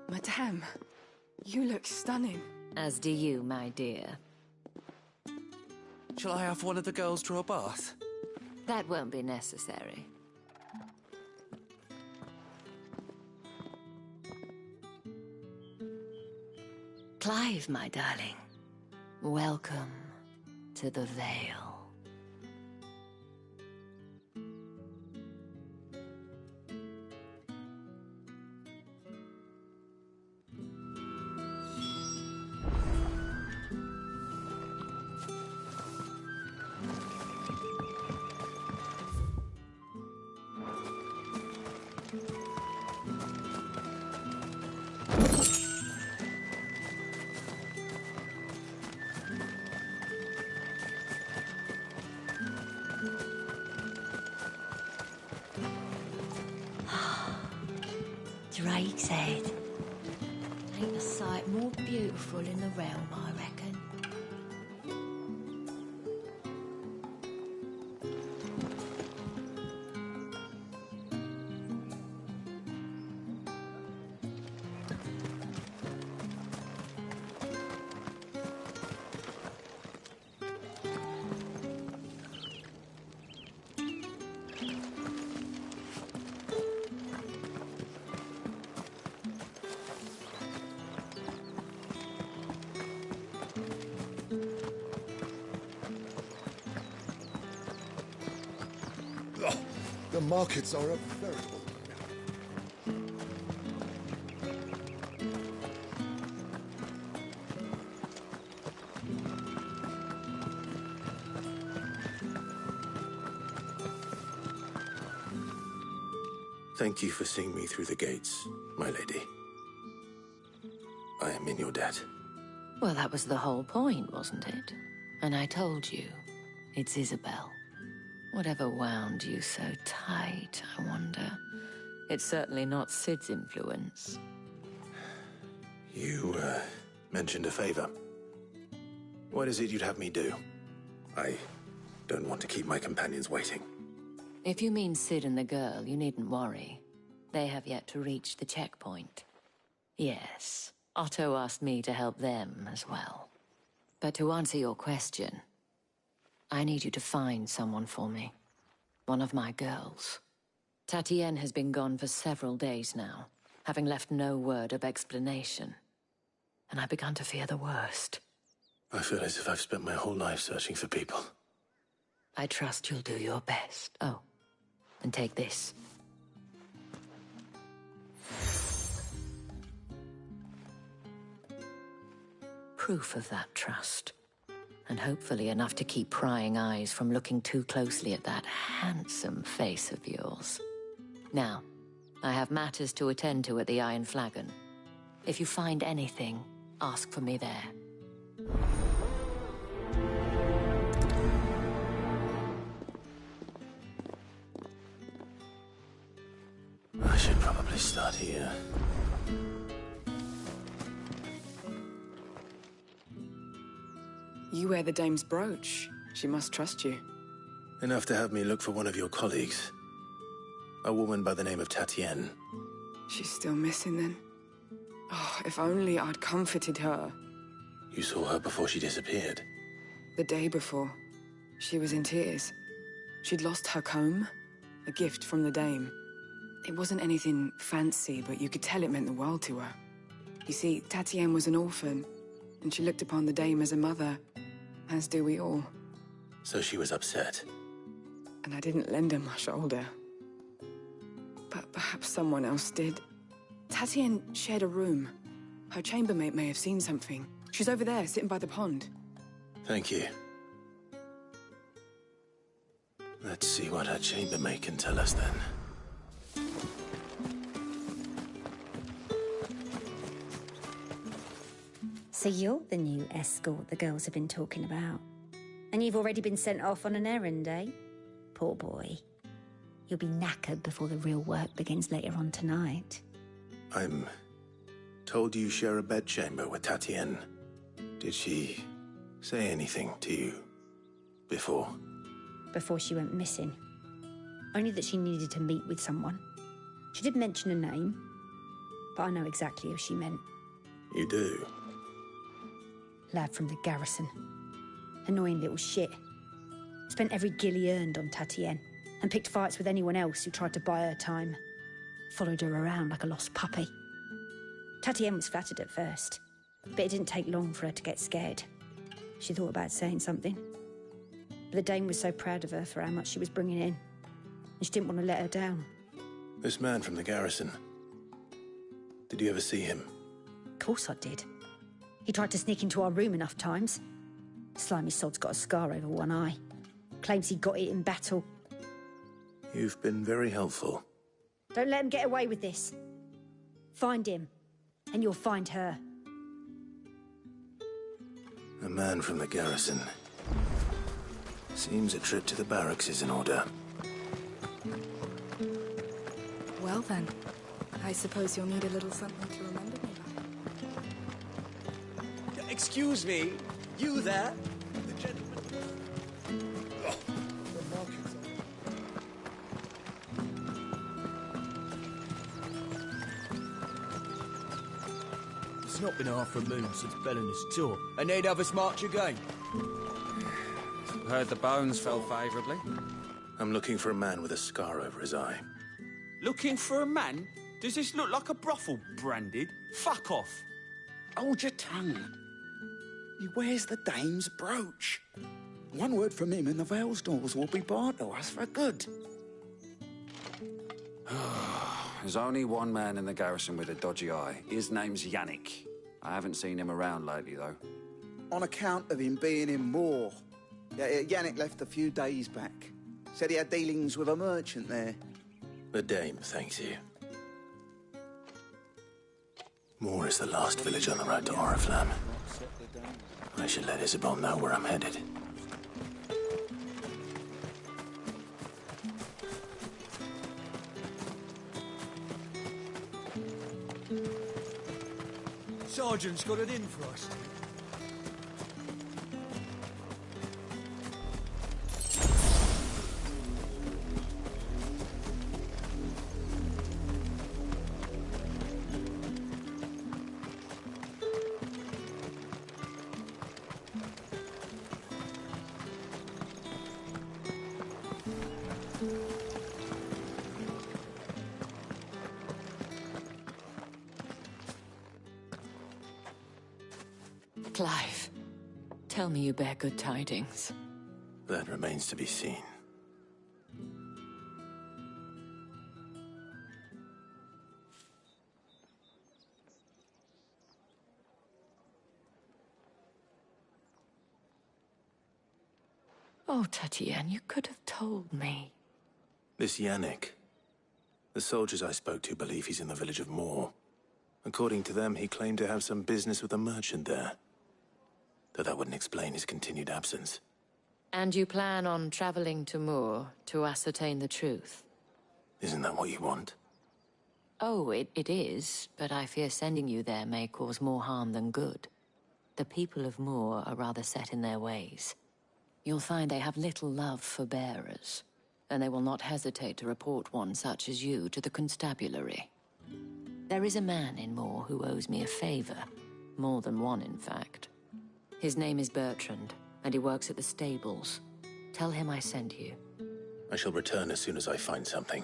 Madame, you look stunning. As do you, my dear. Shall I have one of the girls draw a bath? That won't be necessary. Clive, my darling. Welcome to the Vale. Drake's Head. Ain't a sight more beautiful in the realm, I reckon. The markets are a veritable... Thank you for seeing me through the gates, my lady. I am in your debt. Well, that was the whole point, wasn't it? And I told you, it's Isabel. Whatever wound you so tight, I wonder. It's certainly not Sid's influence. You, mentioned a favor. What is it you'd have me do? I don't want to keep my companions waiting. If you mean Sid and the girl, you needn't worry. They have yet to reach the checkpoint. Yes, Otto asked me to help them as well. But to answer your question, I need you to find someone for me. One of my girls. Tatienne has been gone for several days now, having left no word of explanation. And I've begun to fear the worst. I feel as if I've spent my whole life searching for people. I trust you'll do your best. Oh, and take this. Proof of that trust. And hopefully enough to keep prying eyes from looking too closely at that handsome face of yours. Now, I have matters to attend to at the Iron Flagon. If you find anything, ask for me there. I should probably start here. You wear the dame's brooch. She must trust you. Enough to have me look for one of your colleagues. A woman by the name of Tatienne. She's still missing then. Oh, if only I'd comforted her. You saw her before she disappeared. The day before, she was in tears. She'd lost her comb, a gift from the dame. It wasn't anything fancy, but you could tell it meant the world to her. You see, Tatienne was an orphan, and she looked upon the dame as a mother, as do we all. So she was upset. And I didn't lend her my shoulder. But perhaps someone else did. Tatienne shared a room. Her chambermaid may have seen something. She's over there, sitting by the pond. Thank you. Let's see what her chambermaid can tell us then. So you're the new escort the girls have been talking about. And you've already been sent off on an errand, eh? Poor boy. You'll be knackered before the real work begins later on tonight. I'm told you share a bedchamber with Tatienne. Did she say anything to you before? Before she went missing. Only that she needed to meet with someone. She did mention a name, but I know exactly who she meant. You do? Lad from the garrison. Annoying little shit. Spent every guil he earned on Tatienne, and picked fights with anyone else who tried to buy her time. Followed her around like a lost puppy. Tatienne was flattered at first, but it didn't take long for her to get scared. She thought about saying something. But the dame was so proud of her for how much she was bringing in, and she didn't want to let her down. This man from the garrison. Did you ever see him? Of course I did. He tried to sneak into our room enough times. Slimy sod's got a scar over one eye. Claims he got it in battle. You've been very helpful. Don't let him get away with this. Find him, and you'll find her. A man from the garrison. Seems a trip to the barracks is in order. Well then, I suppose you'll need a little something to remember me by. Excuse me, you there? The gentleman... It's not been half a moon since Bellinus' tour, and they'd have us march again. Heard the bones fell favourably. I'm looking for a man with a scar over his eye. Looking for a man? Does this look like a brothel, Branded? Fuck off. Hold your tongue. He wears the dame's brooch. One word from him and the Vale's doors will be barred to us for good. There's only one man in the garrison with a dodgy eye. His name's Yannick. I haven't seen him around lately, though. On account of him being in Moor. Yannick left a few days back. Said he had dealings with a merchant there. The dame thanks you. Moor is the last village on the road to Oriflamme. I should let Isabel know where I'm headed. Sergeant's got it in for us. Clive, tell me you bear good tidings. That remains to be seen. Oh, Tatienne, you could have told me. This Yannick. The soldiers I spoke to believe he's in the village of Moor. According to them, he claimed to have some business with a merchant there. Though that wouldn't explain his continued absence. And you plan on traveling to Moor to ascertain the truth? Isn't that what you want? Oh, it is, but I fear sending you there may cause more harm than good. The people of Moor are rather set in their ways. You'll find they have little love for bearers, and they will not hesitate to report one such as you to the constabulary. There is a man in Moor who owes me a favor. More than one, in fact. His name is Bertrand, and he works at the stables. Tell him I sent you. I shall return as soon as I find something.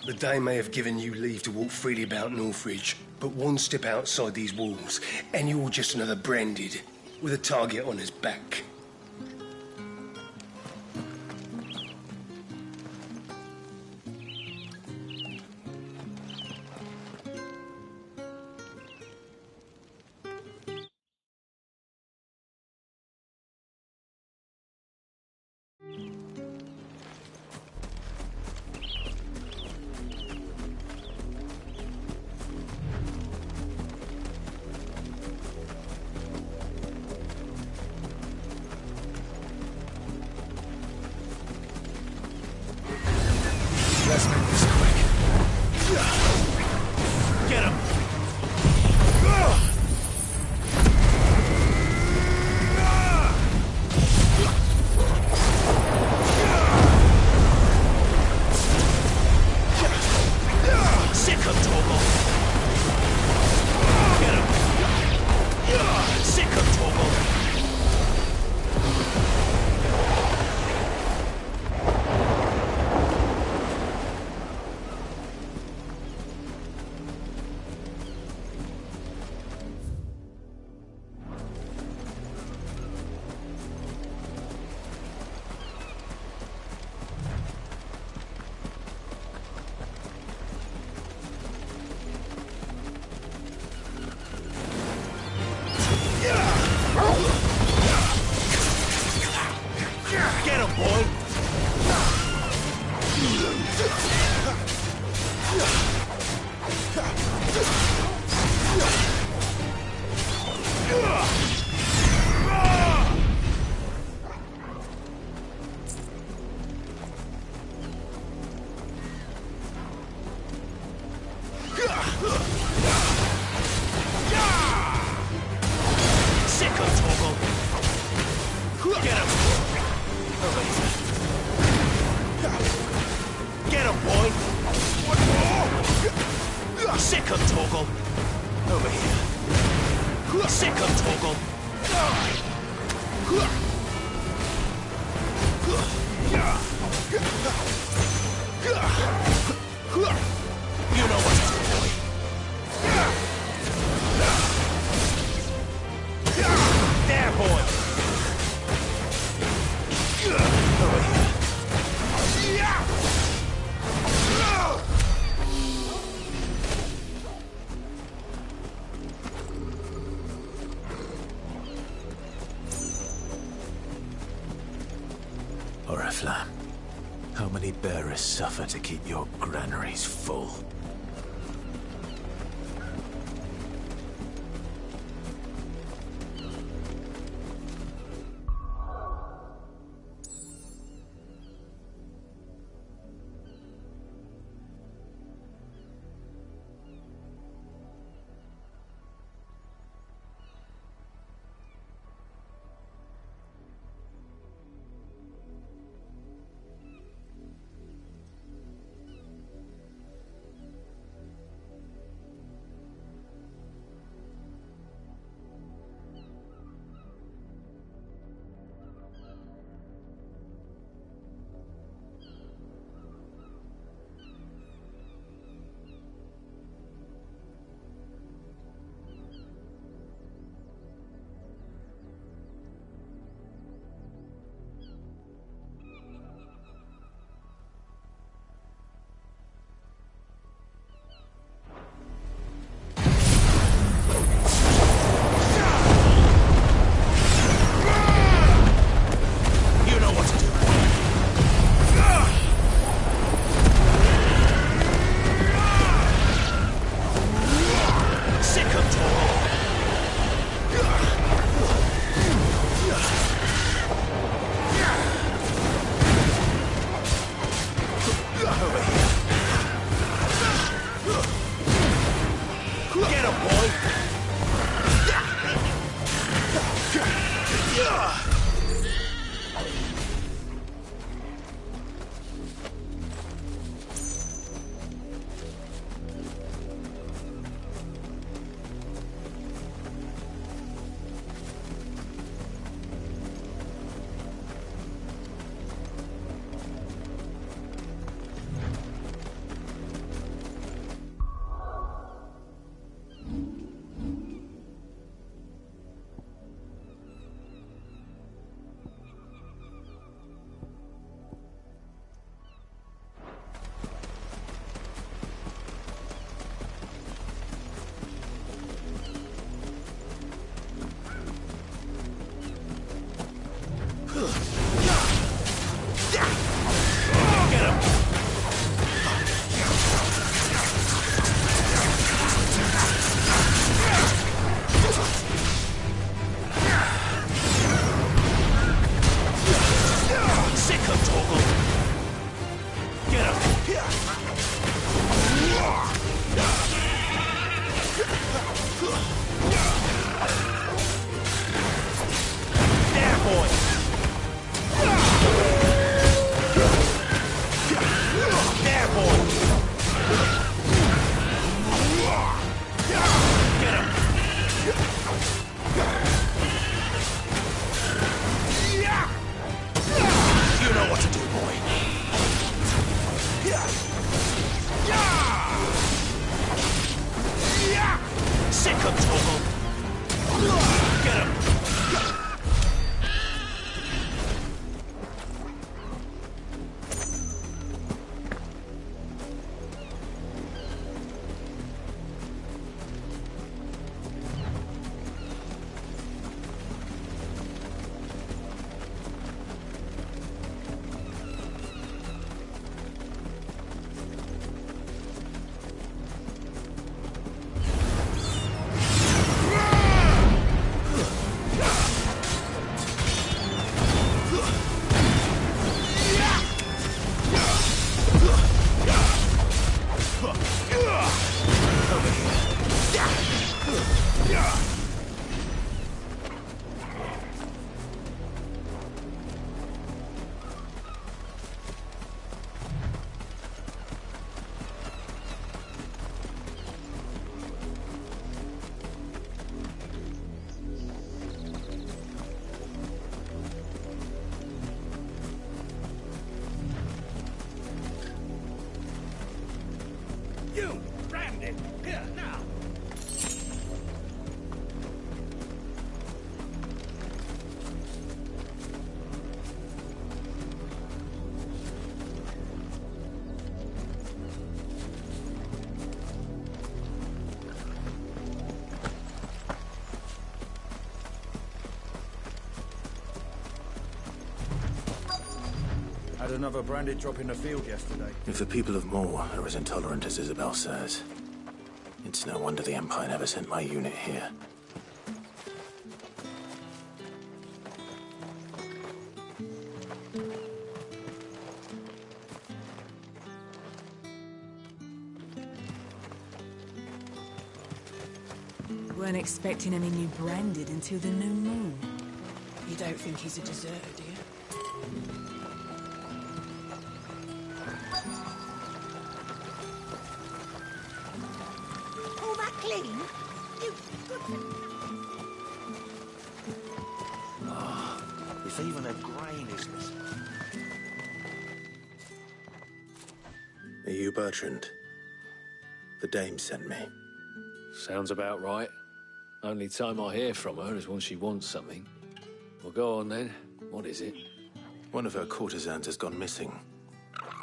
The Dane may have given you leave to walk freely about Northridge, but one step outside these walls, and you're just another branded, with a target on his back. Let's make this quick. Get him! Sick of Torgal! Get him! Sick of Torgal! Get him, boy! Sick of Torgal! Get him! Over here. Get him, boy! What more? Sick of Torgal! Over here. Sick of Torgal! You know what to do, boy. There, boy! Over here. Oriflamme, how many bearers suffer to keep your granaries full? boy! You, Brandon, here, now! Had another branded drop in the field yesterday. If the people of Moor are as intolerant as Isabel says, it's no wonder the Empire never sent my unit here. Weren't expecting any new branded until the new moon. You don't think he's a deserter, do you? All that clean? You... If even a grain is missing. Are you Bertrand? The dame sent me. Sounds about right. Only time I hear from her is when she wants something. Well, go on then. What is it? One of her courtesans has gone missing,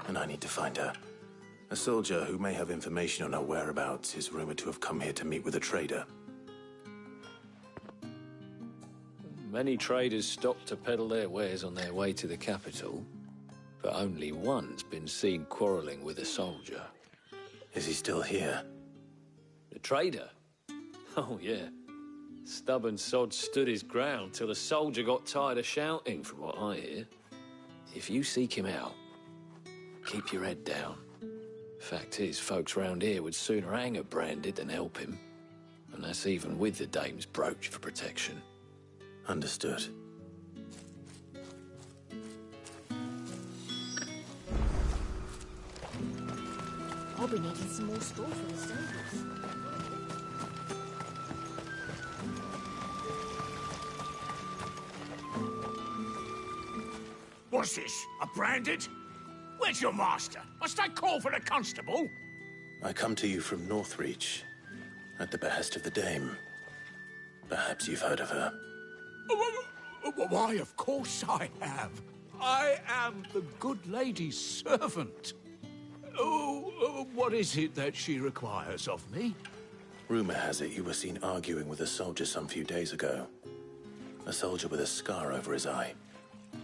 and I need to find her. A soldier who may have information on her whereabouts is rumored to have come here to meet with a trader. Many traders stop to peddle their wares on their way to the capital, but only one's been seen quarreling with a soldier. Is he still here? The trader? Oh, yeah. Stubborn sod stood his ground till the soldier got tired of shouting, from what I hear. If you seek him out, keep your head down. Fact is, folks round here would sooner hang a branded than help him. And that's even with the dame's brooch for protection. Understood. I'll be needing some more straw for the stables. What's this? A branded? Where's your master? Must I call for the constable? I come to you from Northreach, at the behest of the dame. Perhaps you've heard of her. Why, of course I have. I am the good lady's servant. What is it that she requires of me? Rumor has it you were seen arguing with a soldier some few days ago. A soldier with a scar over his eye.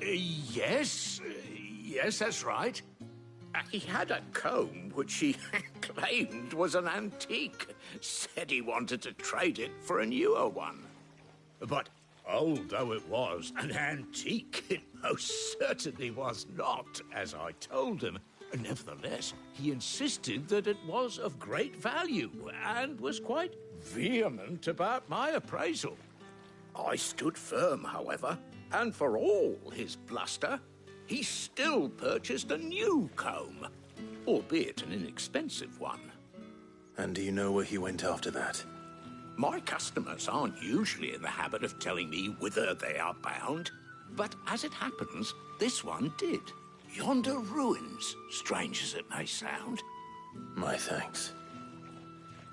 Yes, that's right. He had a comb which he claimed was an antique. Said he wanted to trade it for a newer one. But old though it was, an antique it most certainly was not, as I told him. Nevertheless, he insisted that it was of great value and was quite vehement about my appraisal. I stood firm, however, and for all his bluster, he still purchased a new comb, albeit an inexpensive one. And do you know where he went after that? My customers aren't usually in the habit of telling me whither they are bound, but as it happens, this one did. Yonder ruins, strange as it may sound. My thanks.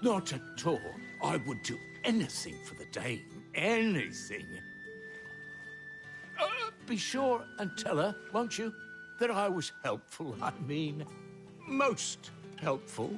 Not at all. I would do anything for the dame. Anything. Be sure and tell her, won't you, that I was helpful. I mean, most helpful.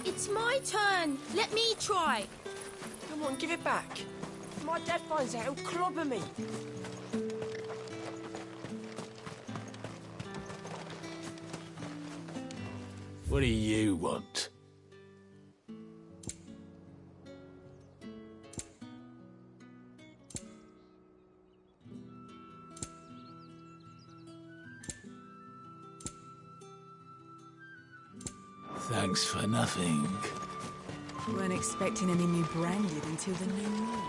It's my turn. Let me try. Come on, give it back. If my dad finds out, he'll clobber me. What do you want? Thanks for nothing. Weren't expecting any new branded until the new moon.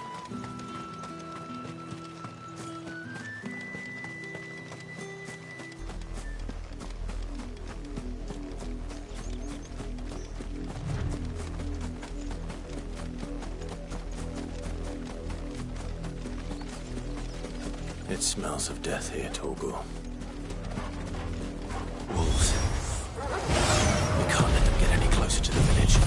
It smells of death here, Torgal. Wolves. We can't let them get any closer to the village.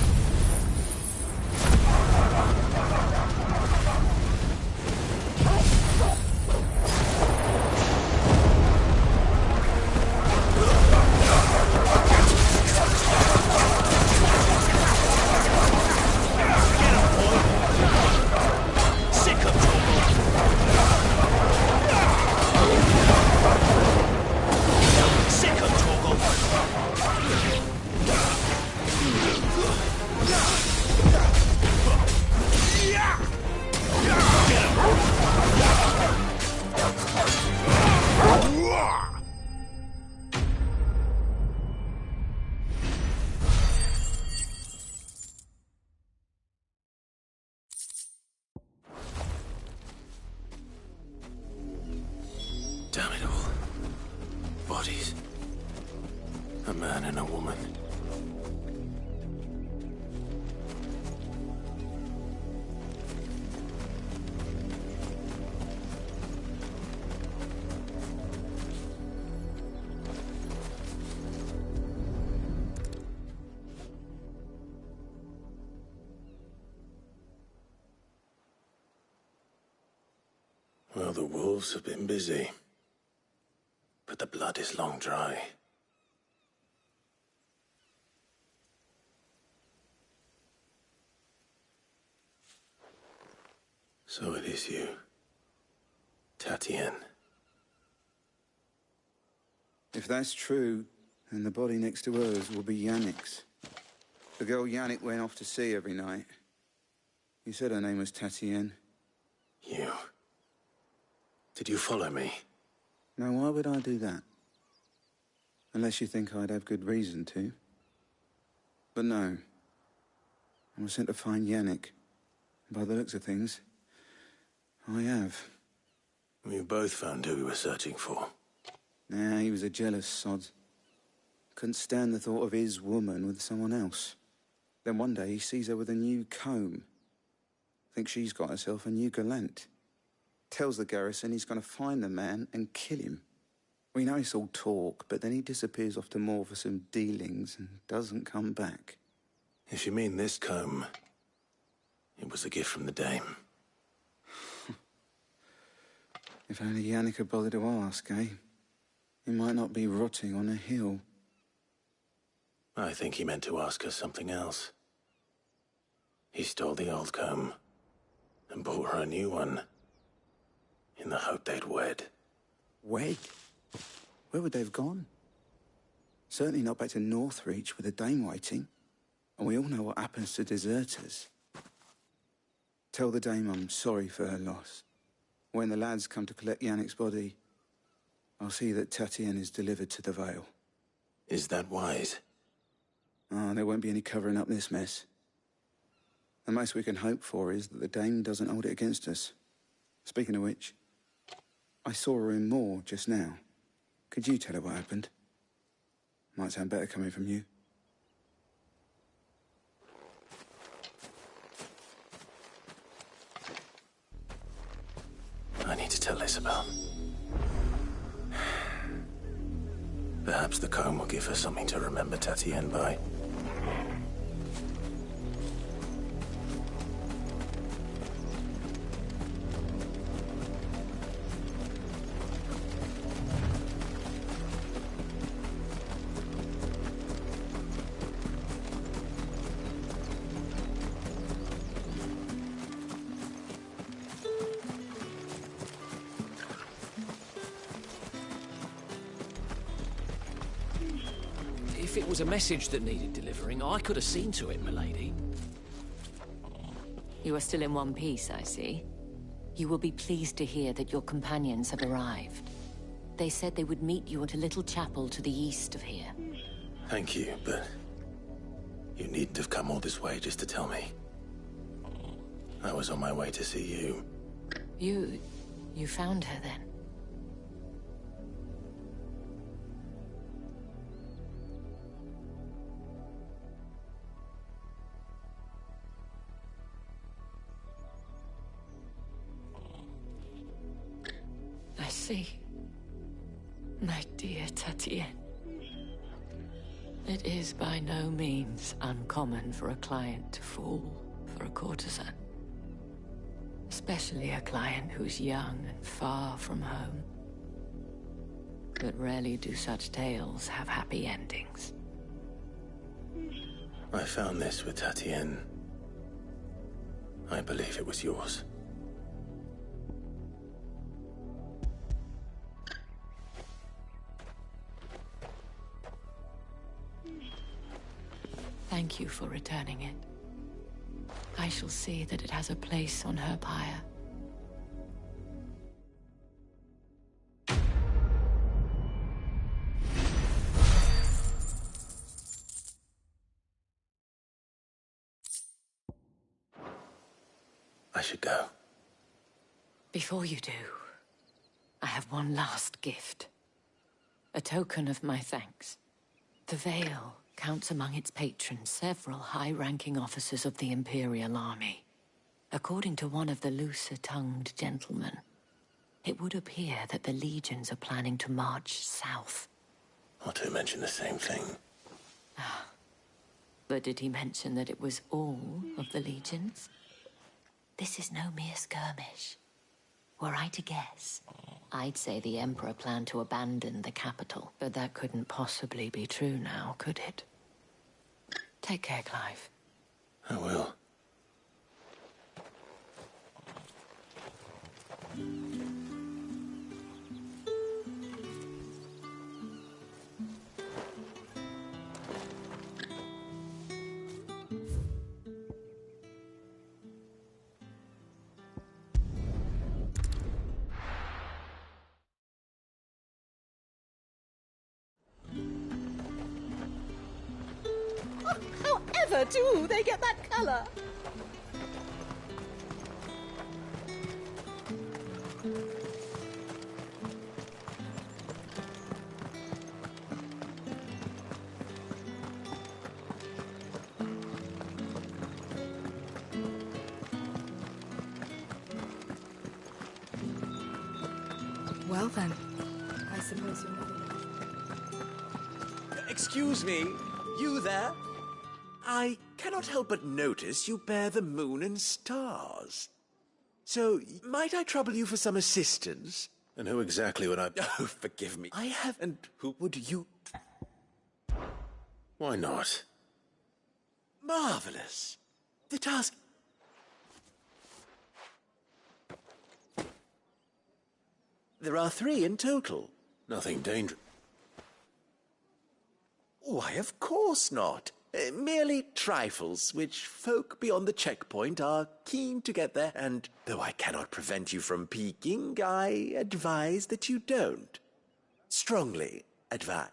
Damn it all. Bodies. A man and a woman. Well, the wolves have been busy. But the blood is long dry. So it is you, Tatienne. If that's true, then the body next to hers will be Yannick's. The girl Yannick went off to see every night. You said her name was Tatienne. You... Did you follow me? Now, why would I do that? Unless you think I'd have good reason to. But no. I was sent to find Yannick. By the looks of things, I have. We both found who we were searching for. Nah, he was a jealous sod. Couldn't stand the thought of his woman with someone else. Then one day he sees her with a new comb. Thinks she's got herself a new gallant. Tells the garrison he's going to find the man and kill him. We know it's all talk, but then he disappears off to Moor for some dealings and doesn't come back. If you mean this comb, it was a gift from the dame. If only Yannick had bothered to ask, eh? He might not be rotting on a hill. I think he meant to ask her something else. He stole the old comb and bought her a new one in the hope they'd wed. Wed? Where would they have gone? Certainly not back to Northreach with a dame waiting. And we all know what happens to deserters. Tell the dame I'm sorry for her loss. When the lads come to collect Yannick's body, I'll see that Tatienne is delivered to the Vale. Is that wise? Oh, there won't be any covering up this mess. The most we can hope for is that the dame doesn't hold it against us. Speaking of which, I saw her in Moor just now. Could you tell her what happened? Might sound better coming from you. I need to tell Isabel. Perhaps the comb will give her something to remember Tatienne by. If it was a message that needed delivering, I could have seen to it, milady. You are still in one piece, I see. You will be pleased to hear that your companions have arrived. They said they would meet you at a little chapel to the east of here. Thank you, but you needn't have come all this way just to tell me. I was on my way to see you. You found her then? I see. My dear Tatienne. It is by no means uncommon for a client to fall for a courtesan. Especially a client who's young and far from home. But rarely do such tales have happy endings. I found this with Tatienne. I believe it was yours. Thank you for returning it. I shall see that it has a place on her pyre. I should go. Before you do, I have one last gift. A token of my thanks. The Vale counts among its patrons several high-ranking officers of the Imperial Army. According to one of the looser-tongued gentlemen, it would appear that the legions are planning to march south. Not to mention the same thing. But did he mention that it was all of the legions? This is no mere skirmish. Were I to guess, I'd say the Emperor planned to abandon the capital. But that couldn't possibly be true now, could it? Take care, Clive. I will. colour, too. They get that colour. Well then, I suppose you're ready. Excuse me, you there? I cannot help but notice you bear the moon and stars. So, might I trouble you for some assistance? And who exactly would I... Oh, forgive me. I have... And who would you... Why not? Marvelous. The task... There are 3 in total. Nothing dangerous. Why, of course not. Merely trifles, which folk beyond the checkpoint are keen to get there, and though I cannot prevent you from peeking, I advise that you don't. Strongly advise.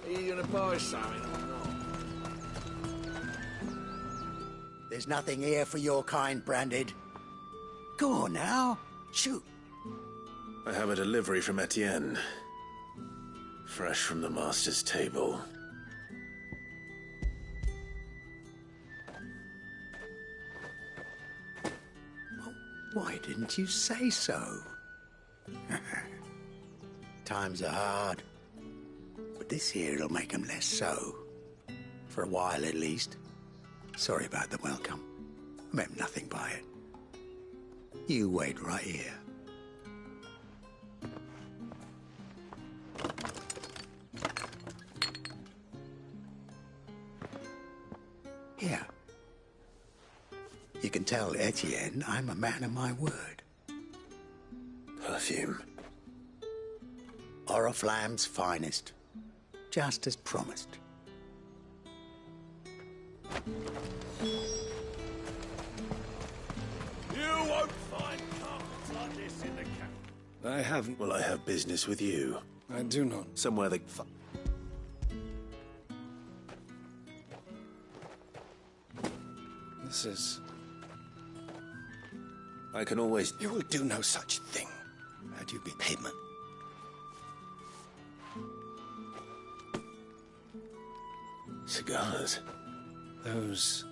Are you gonna buy something or not? There's nothing here for your kind, Branded. Go on now. Shoot. I have a delivery from Etienne. Fresh from the master's table. Why didn't you say so? Times are hard. But this here'll make 'em less so. For a while, at least. Sorry about the welcome. I meant nothing by it. You wait right here. Here. You can tell Etienne I'm a man of my word. Perfume. Oriflamme's finest. Just as promised. You won't find carpets like this in the camp. I haven't. Well, I have business with you. I do not. Somewhere that... This is... I can always... You will do no such thing. Had you be payment. Cigars. Those...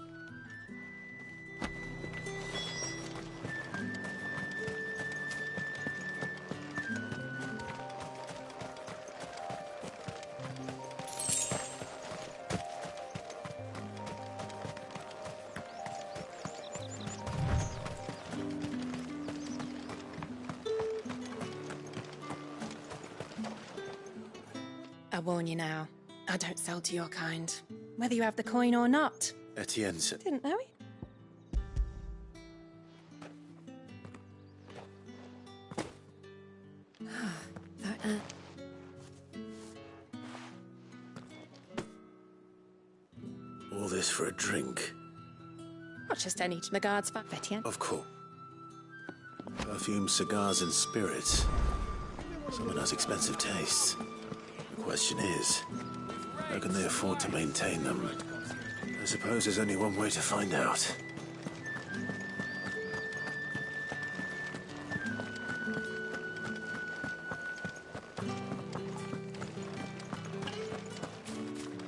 I warn you now. I don't sell to your kind. Whether you have the coin or not. Etienne said... Didn't know it. All this for a drink. Not just any regards for Etienne. Of course. Perfume, cigars, and spirits. Someone has expensive tastes. The question is, how can they afford to maintain them? I suppose there's only one way to find out.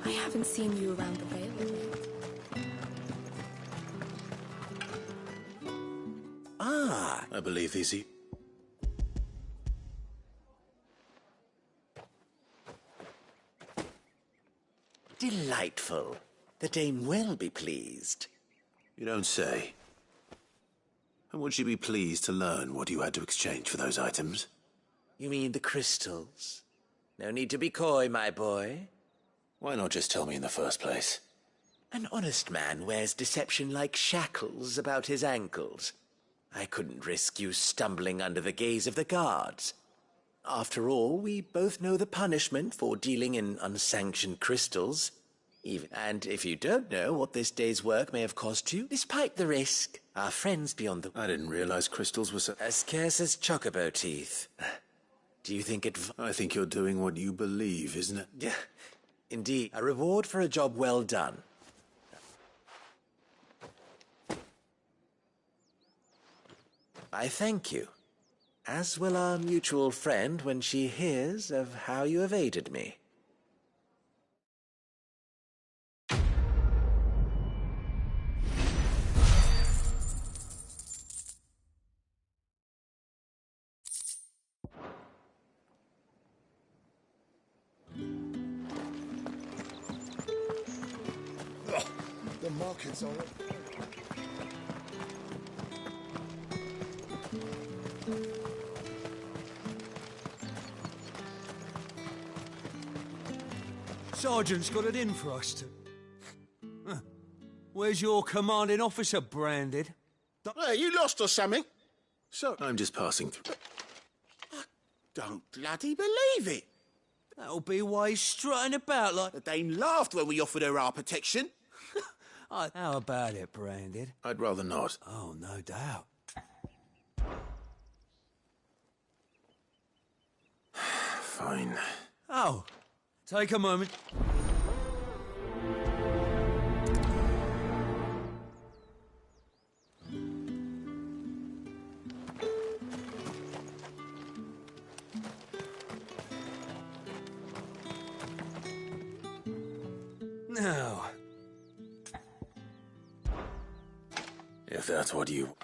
I haven't seen you around the Vale of late. Ah! I believe these... Delightful. The Dame will be pleased. You don't say. And would she be pleased to learn what you had to exchange for those items? You mean the crystals? No need to be coy, my boy. Why not just tell me in the first place? An honest man wears deception like shackles about his ankles. I couldn't risk you stumbling under the gaze of the guards. After all, we both know the punishment for dealing in unsanctioned crystals. And if you don't know what this day's work may have cost you, despite the risk, our friends beyond the... I didn't realize crystals were so... as scarce as chocobo teeth. Do you think it... I think you're doing what you believe, isn't it? Yeah, indeed. A reward for a job well done. I thank you. As will our mutual friend when she hears of how you have aided me. The market's on it. Sergeant's got it in for us to... Huh. Where's your commanding officer, Branded? Hey, you lost or something? So... I'm just passing through. I don't bloody believe it. That'll be why he's strutting about like... The Dane laughed when we offered her our protection. How about it, Branded? I'd rather not. Oh, no doubt. Fine. Oh, take a moment. Now... If that's what you...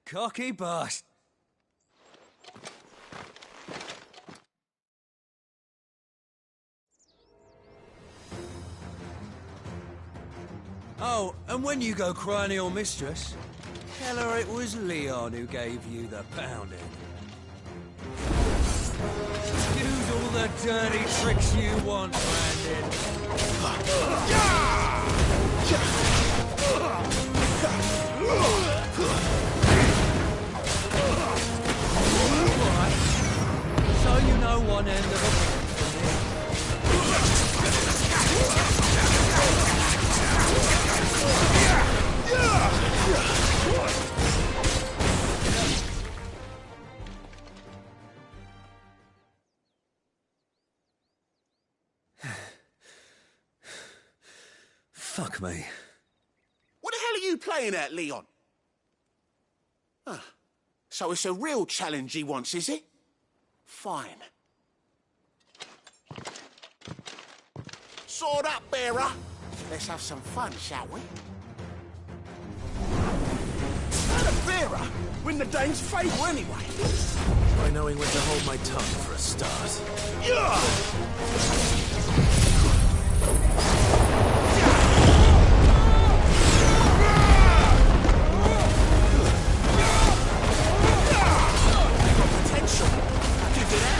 Cocky bastard. Oh, and when you go crying to your mistress, tell her it was Leon who gave you the pounding. Use all the dirty tricks you want, Brandon. Right. So you know one end of the... Fuck me. What the hell are you playing at, Leon? So it's a real challenge he wants, is it? Fine. Sword up, bearer. Let's have some fun, shall we? And a bearer win the Dane's favour anyway. By knowing when to hold my tongue for a start. Potential. Give it out.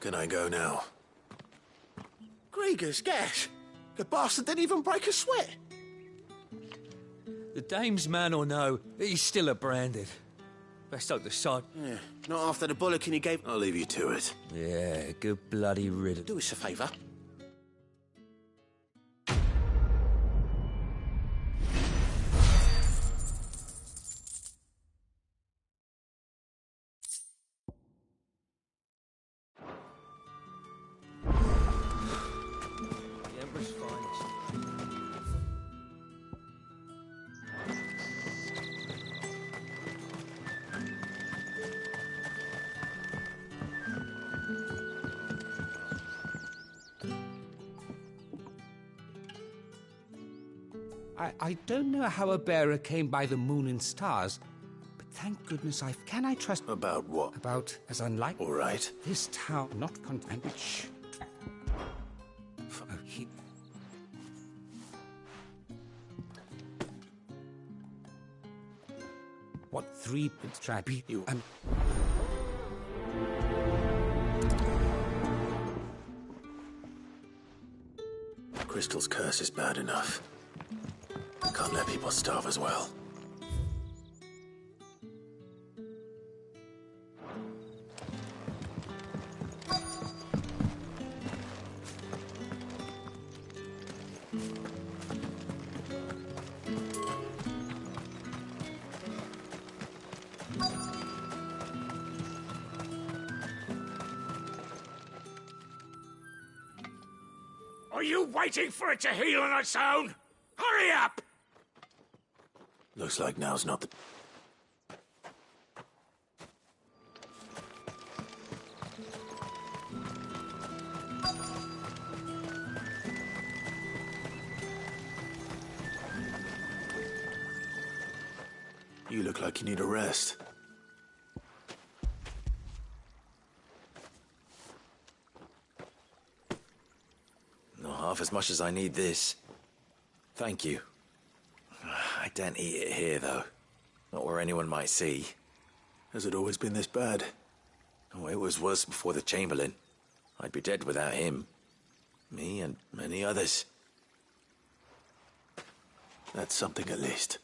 Can I go now? Grieger's gas. The bastard didn't even break a sweat. The dame's man or no, he's still a Branded. Best hope the sod. Yeah, not after the bullocking he gave. I'll leave you to it. Yeah, good bloody riddance. Do us a favour. The Emperor's finest. I don't know how a bearer came by the moon and stars, but thank goodness Can I trust... About what? About as unlike... All right. This town not content which... What 3 tribe you and... Crystal's curse is bad enough. Can't let people starve as well. Are you waiting for it to heal on its own? Hurry up! Looks like now's not the... You look like you need a rest. Not half as much as I need this. Thank you. I daren't eat it here, though. Not where anyone might see. Has it always been this bad? Oh, it was worse before the Chamberlain. I'd be dead without him. Me and many others. That's something at least.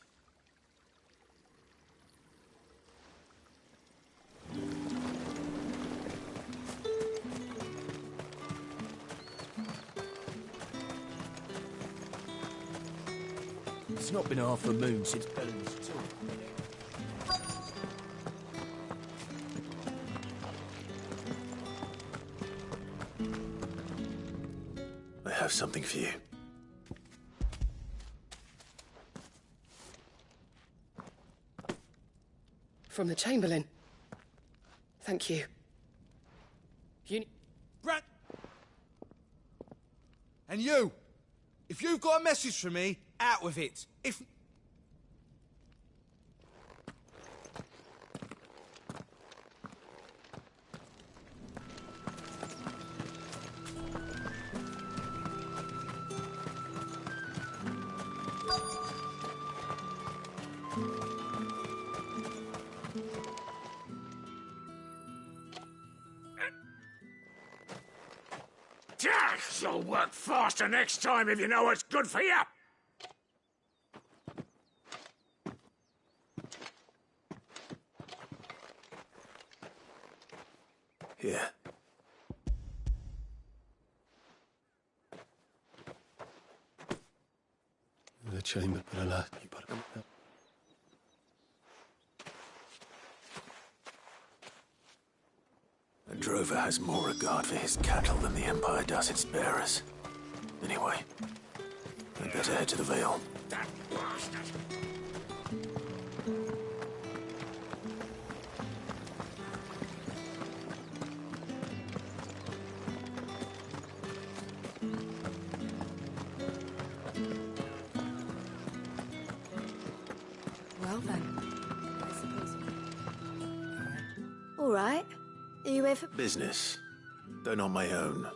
It's not been half a moon since Bellen's tour. I have something for you. From the Chamberlain. Thank you. Brad! And you! If you've got a message for me, out with it. If... You'll work faster next time if you know what's good for you. Here. The chamber, A drover has more regard for his cattle than the Empire does its bearers. Anyway, I'd better head to the Vale. That bastard! Well then, I suppose. All right. Are you ever... Business, though not my own.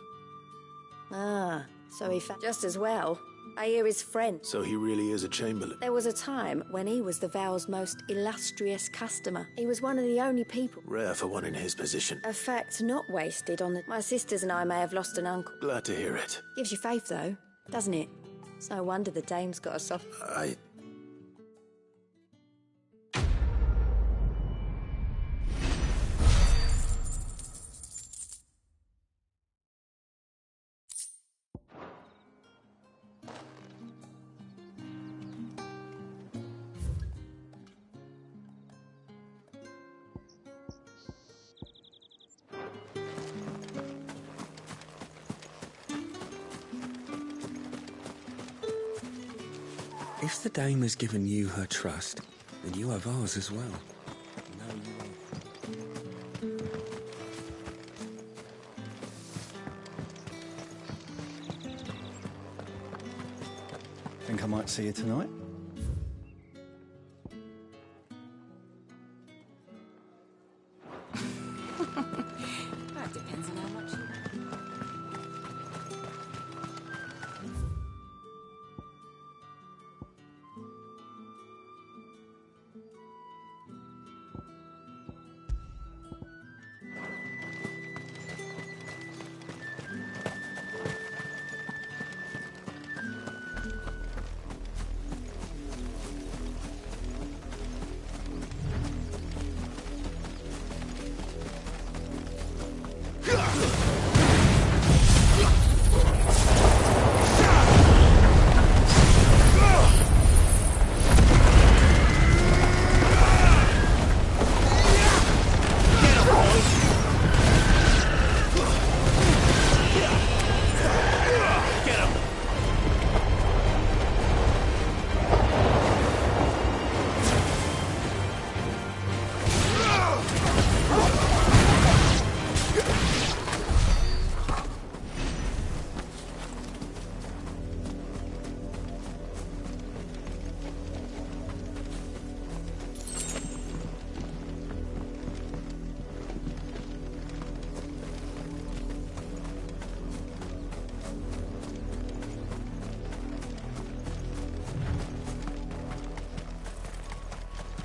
Ah, so he just as well. I hear his friend. So he really is a Chamberlain. There was a time when he was the Vale's most illustrious customer. He was one of the only people... Rare for one in his position. A fact not wasted on the... My sisters and I may have lost an uncle. Glad to hear it. Gives you faith, though, doesn't it? It's no wonder the dame's got a soft... If the dame has given you her trust, then you have ours as well. No, you are. Think I might see you tonight?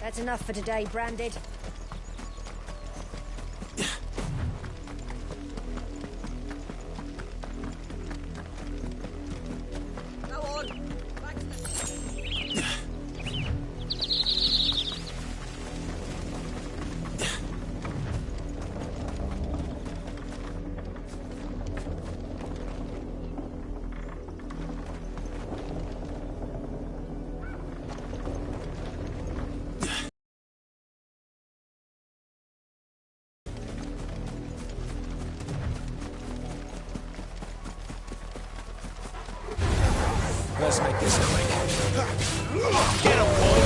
That's enough for today, Branded. Go on. Back to the... Let's make this quick. Get him, boy!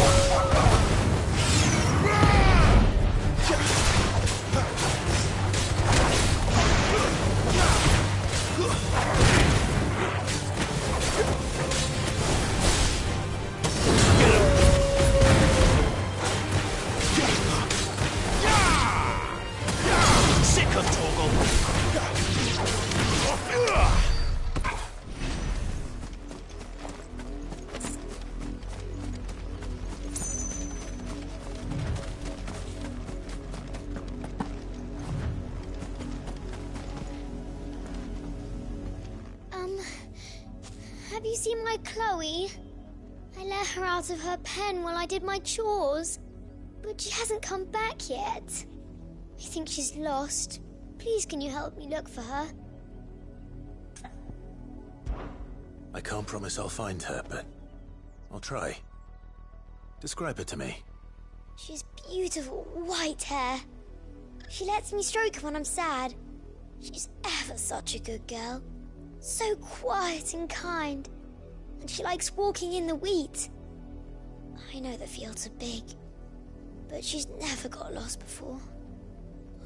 Sick of Have you seen my Chloe? I let her out of her pen while I did my chores, but she hasn't come back yet. I think she's lost. Please, can you help me look for her? I can't promise I'll find her, but I'll try. Describe her to me. She's beautiful white hair. She lets me stroke her when I'm sad. She's ever such a good girl. So quiet and kind. And she likes walking in the wheat. I know the fields are big, but she's never got lost before.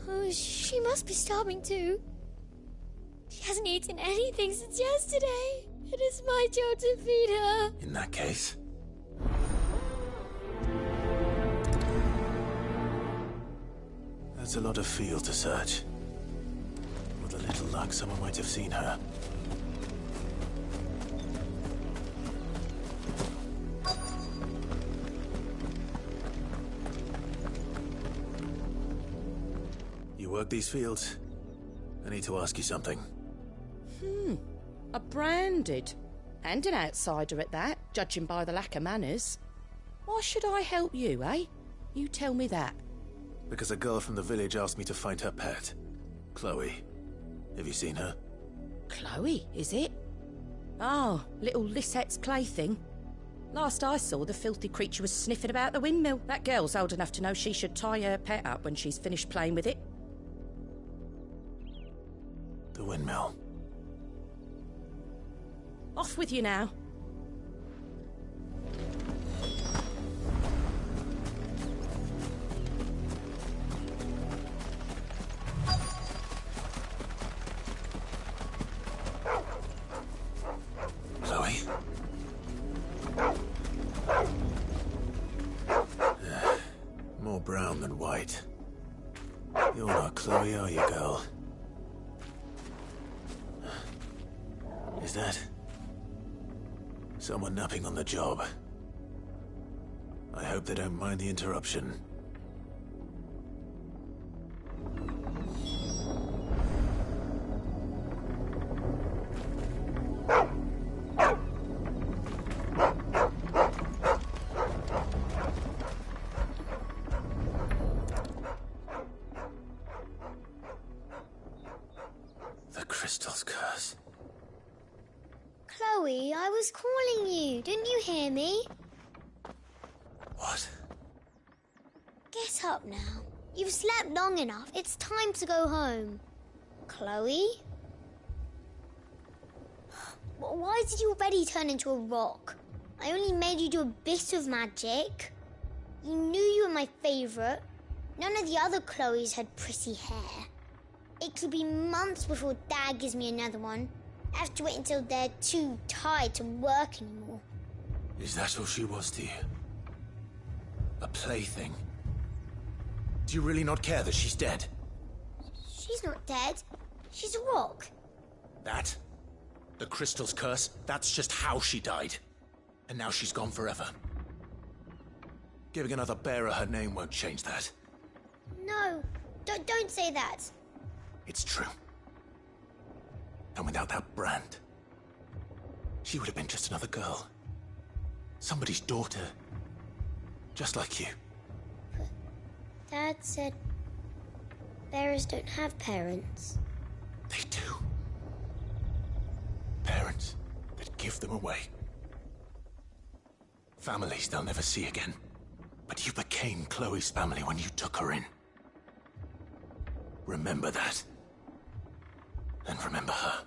Oh, she must be starving too. She hasn't eaten anything since yesterday. It is my job to feed her. In that case... that's a lot of field to search. With a little luck, someone might have seen her. You work these fields? I need to ask you something. A branded. And an outsider at that, judging by the lack of manners. Why should I help you, eh? You tell me that. Because a girl from the village asked me to find her pet. Chloe. Have you seen her? Chloe, is it? Oh, little Lisette's plaything. Last I saw, the filthy creature was sniffing about the windmill. That girl's old enough to know she should tie her pet up when she's finished playing with it. The windmill. Off with you now. Chloe? More brown than white. You're not Chloe, are you, girl? Is that... someone napping on the job? I hope they don't mind the interruption. The crystal's curse. Chloe, I was calling you. Didn't you hear me? What? Get up now. You've slept long enough. It's time to go home. Chloe? Why did you already turn into a rock? I only made you do a bit of magic. You knew you were my favourite. None of the other Chloes had pretty hair. It could be months before Dad gives me another one. I have to wait until they're too tired to work anymore. Is that all she was to you? A plaything? Do you really not care that she's dead? She's not dead. She's a rock. That? The crystal's curse? That's just how she died. And now she's gone forever. Giving another bearer her name won't change that. No, don't say that. It's true. And without that brand, she would have been just another girl. Somebody's daughter. Just like you. But Dad said bearers don't have parents. They do. Parents that give them away. Families they'll never see again. But you became Chloe's family when you took her in. Remember that. And remember her.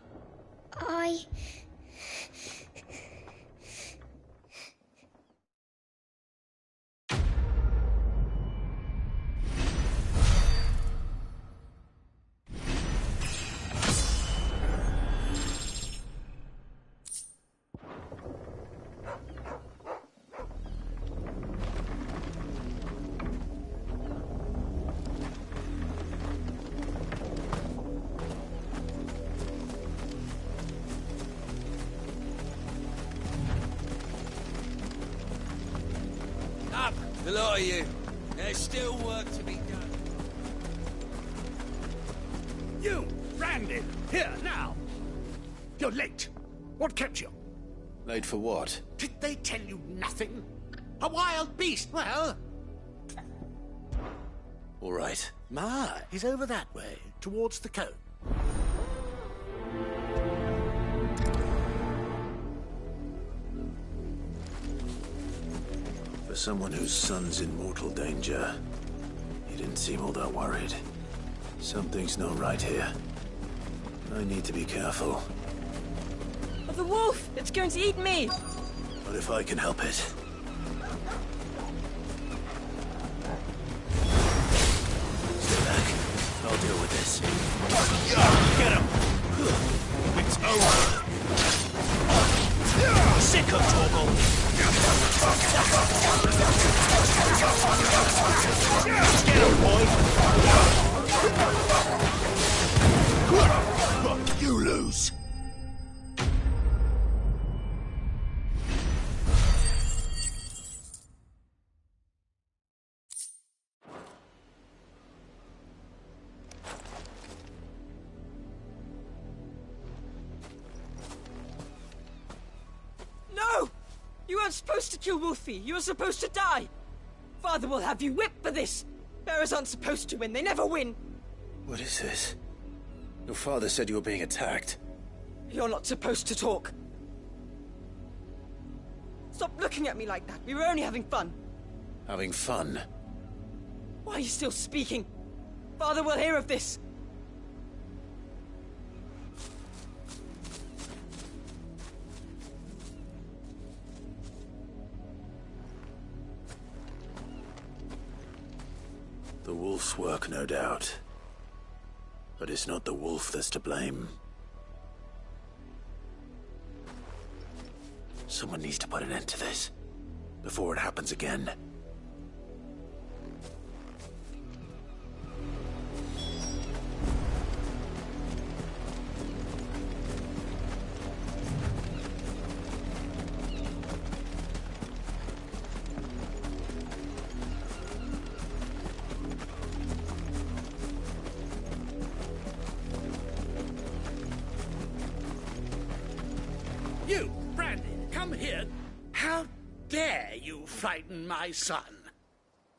Up, the lot of you. There's still work to be done. You, Brandon, here, now. You're late. What kept you? Late for what? Did they tell you nothing? A wild beast, well... All right. He's over that way, towards the coast. For someone whose son's in mortal danger, he didn't seem all that worried. Something's not right here. I need to be careful. Oh, the wolf! It's going to eat me! What if I can help it? Stay back. I'll deal with this. Get him! It's over! Sick of Torgal! Get him, boy! You lose! No! You weren't supposed to kill Wolfie. You were supposed to die. Father will have you whipped for this. Bearers aren't supposed to win. They never win. What is this? Your father said you were being attacked. You're not supposed to talk. Stop looking at me like that. We were only having fun. Having fun? Why are you still speaking? Father will hear of this. The wolf's work, no doubt. But it's not the wolf that's to blame. Someone needs to put an end to this, before it happens again. You, Brandon, come here. How dare you frighten my son?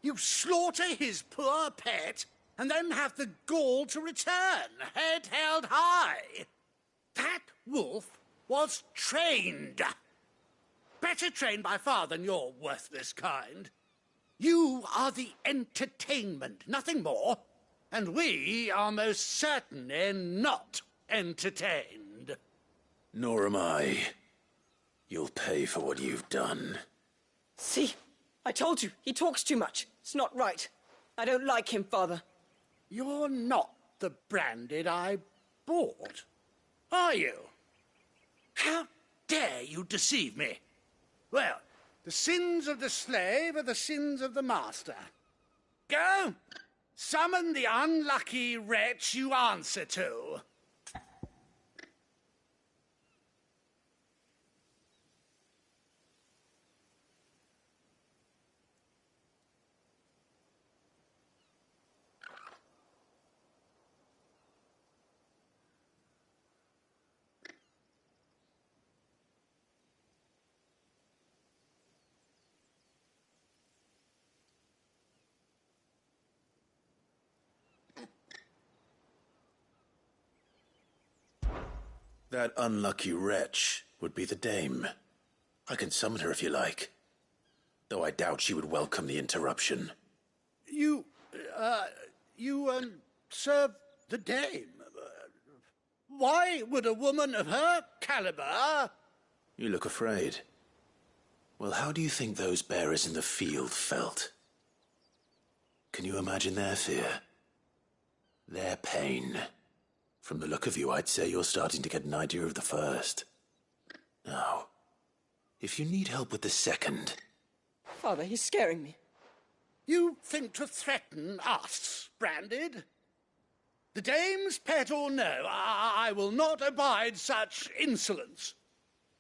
You slaughter his poor pet, and then have the gall to return, head held high. That wolf was trained. Better trained by far than your worthless kind. You are the entertainment, nothing more. And we are most certainly not entertained. Nor am I. You'll pay for what you've done. See? I told you. He talks too much. It's not right. I don't like him, Father. You're not the Branded I bought, are you? How dare you deceive me? Well, the sins of the slave are the sins of the master. Go, summon the unlucky wretch you answer to. That unlucky wretch would be the dame. I can summon her if you like. Though I doubt she would welcome the interruption. You serve the dame. Why would a woman of her caliber... You look afraid. Well, how do you think those bearers in the field felt? Can you imagine their fear? Their pain? From the look of you, I'd say you're starting to get an idea of the first. Now, if you need help with the second... Father, he's scaring me. You think to threaten us, Branded? The dame's pet or no, I will not abide such insolence.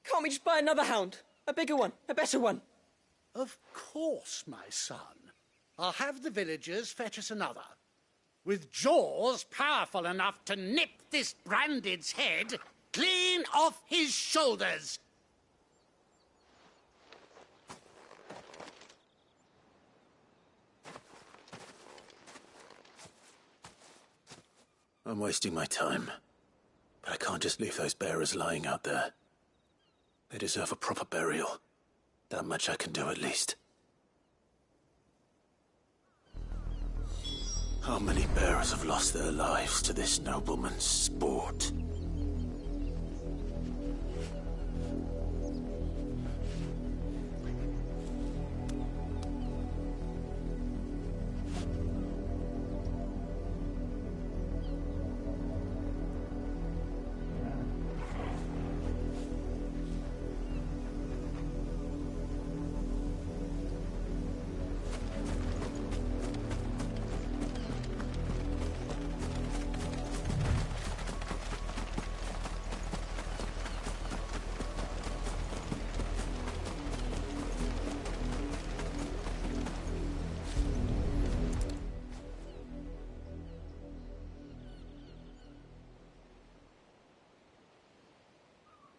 Can't we just buy another hound? A bigger one, a better one. Of course, my son. I'll have the villagers fetch us another. With jaws powerful enough to nip this Branded's head clean off his shoulders. I'm wasting my time. But I can't just leave those bearers lying out there. They deserve a proper burial. That much I can do at least. How many bearers have lost their lives to this nobleman's sport?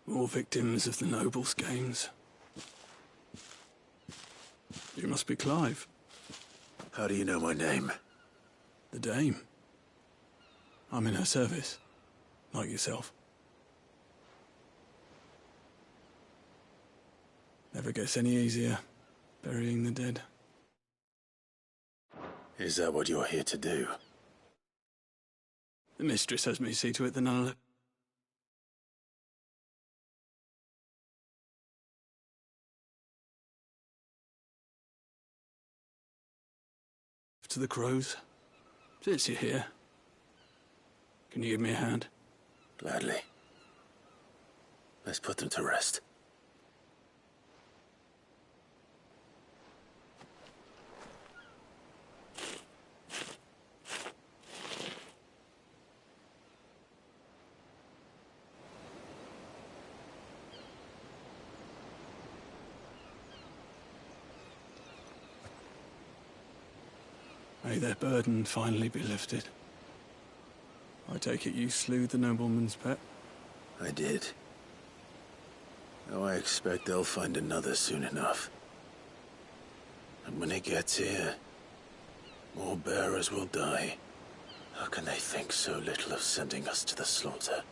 More victims of the nobles' games. You must be Clive. How do you know my name? The Dame. I'm in her service, like yourself. Never gets any easier, burying the dead. Is that what you're here to do? The mistress has me see to it that none of it. To the crows. Since you're here, can you give me a hand? Gladly. Let's put them to rest. May their burden finally be lifted. I take it you slew the nobleman's pet? I did. Though I expect they'll find another soon enough. And when it gets here, more bearers will die. How can they think so little of sending us to the slaughter?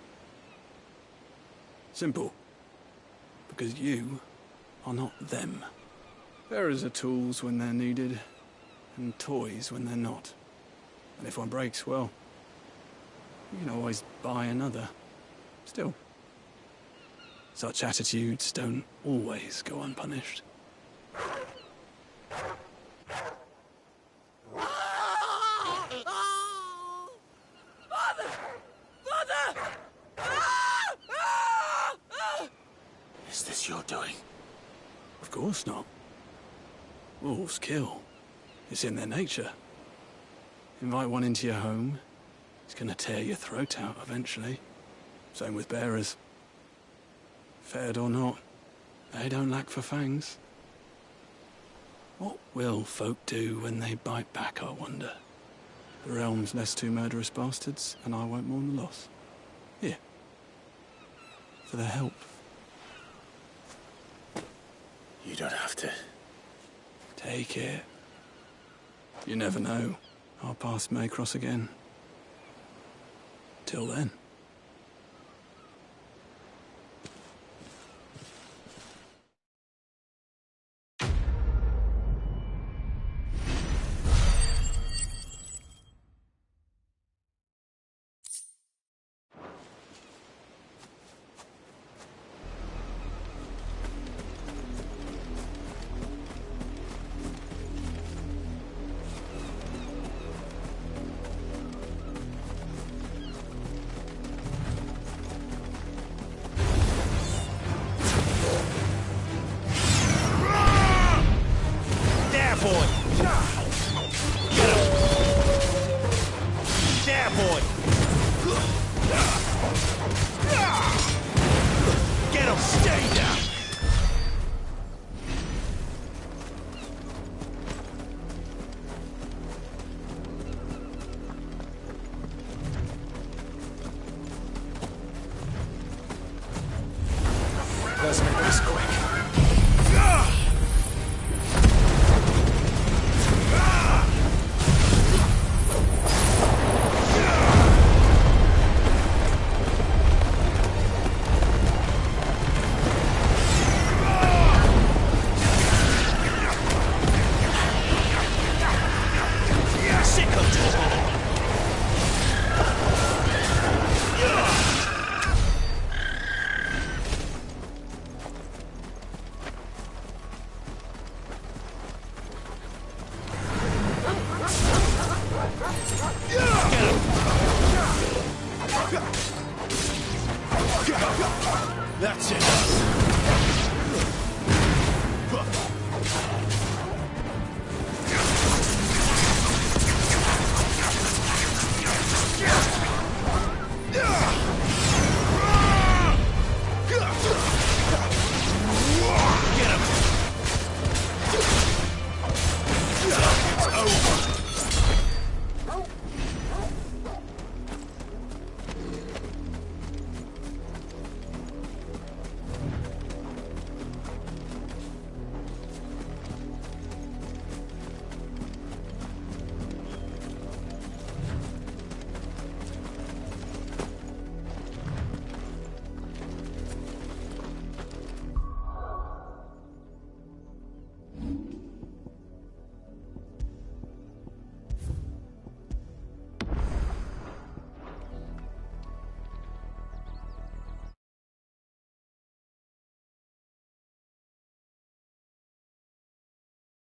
Simple. Because you are not them. Bearers are tools when they're needed, and toys when they're not. And if one breaks, well, you can always buy another. Still, such attitudes don't always go unpunished. Father! Father! Is this your doing? Of course not. Wolves kill. It's in their nature. Invite one into your home, it's gonna tear your throat out eventually. Same with bearers. Fed or not, they don't lack for fangs. What will folk do when they bite back, I wonder? The realm's less two murderous bastards, and I won't mourn the loss. Here. For their help. You don't have to. Take it. You never know. Our paths may cross again. Till then. Stay down! Let's make this quick. That's it.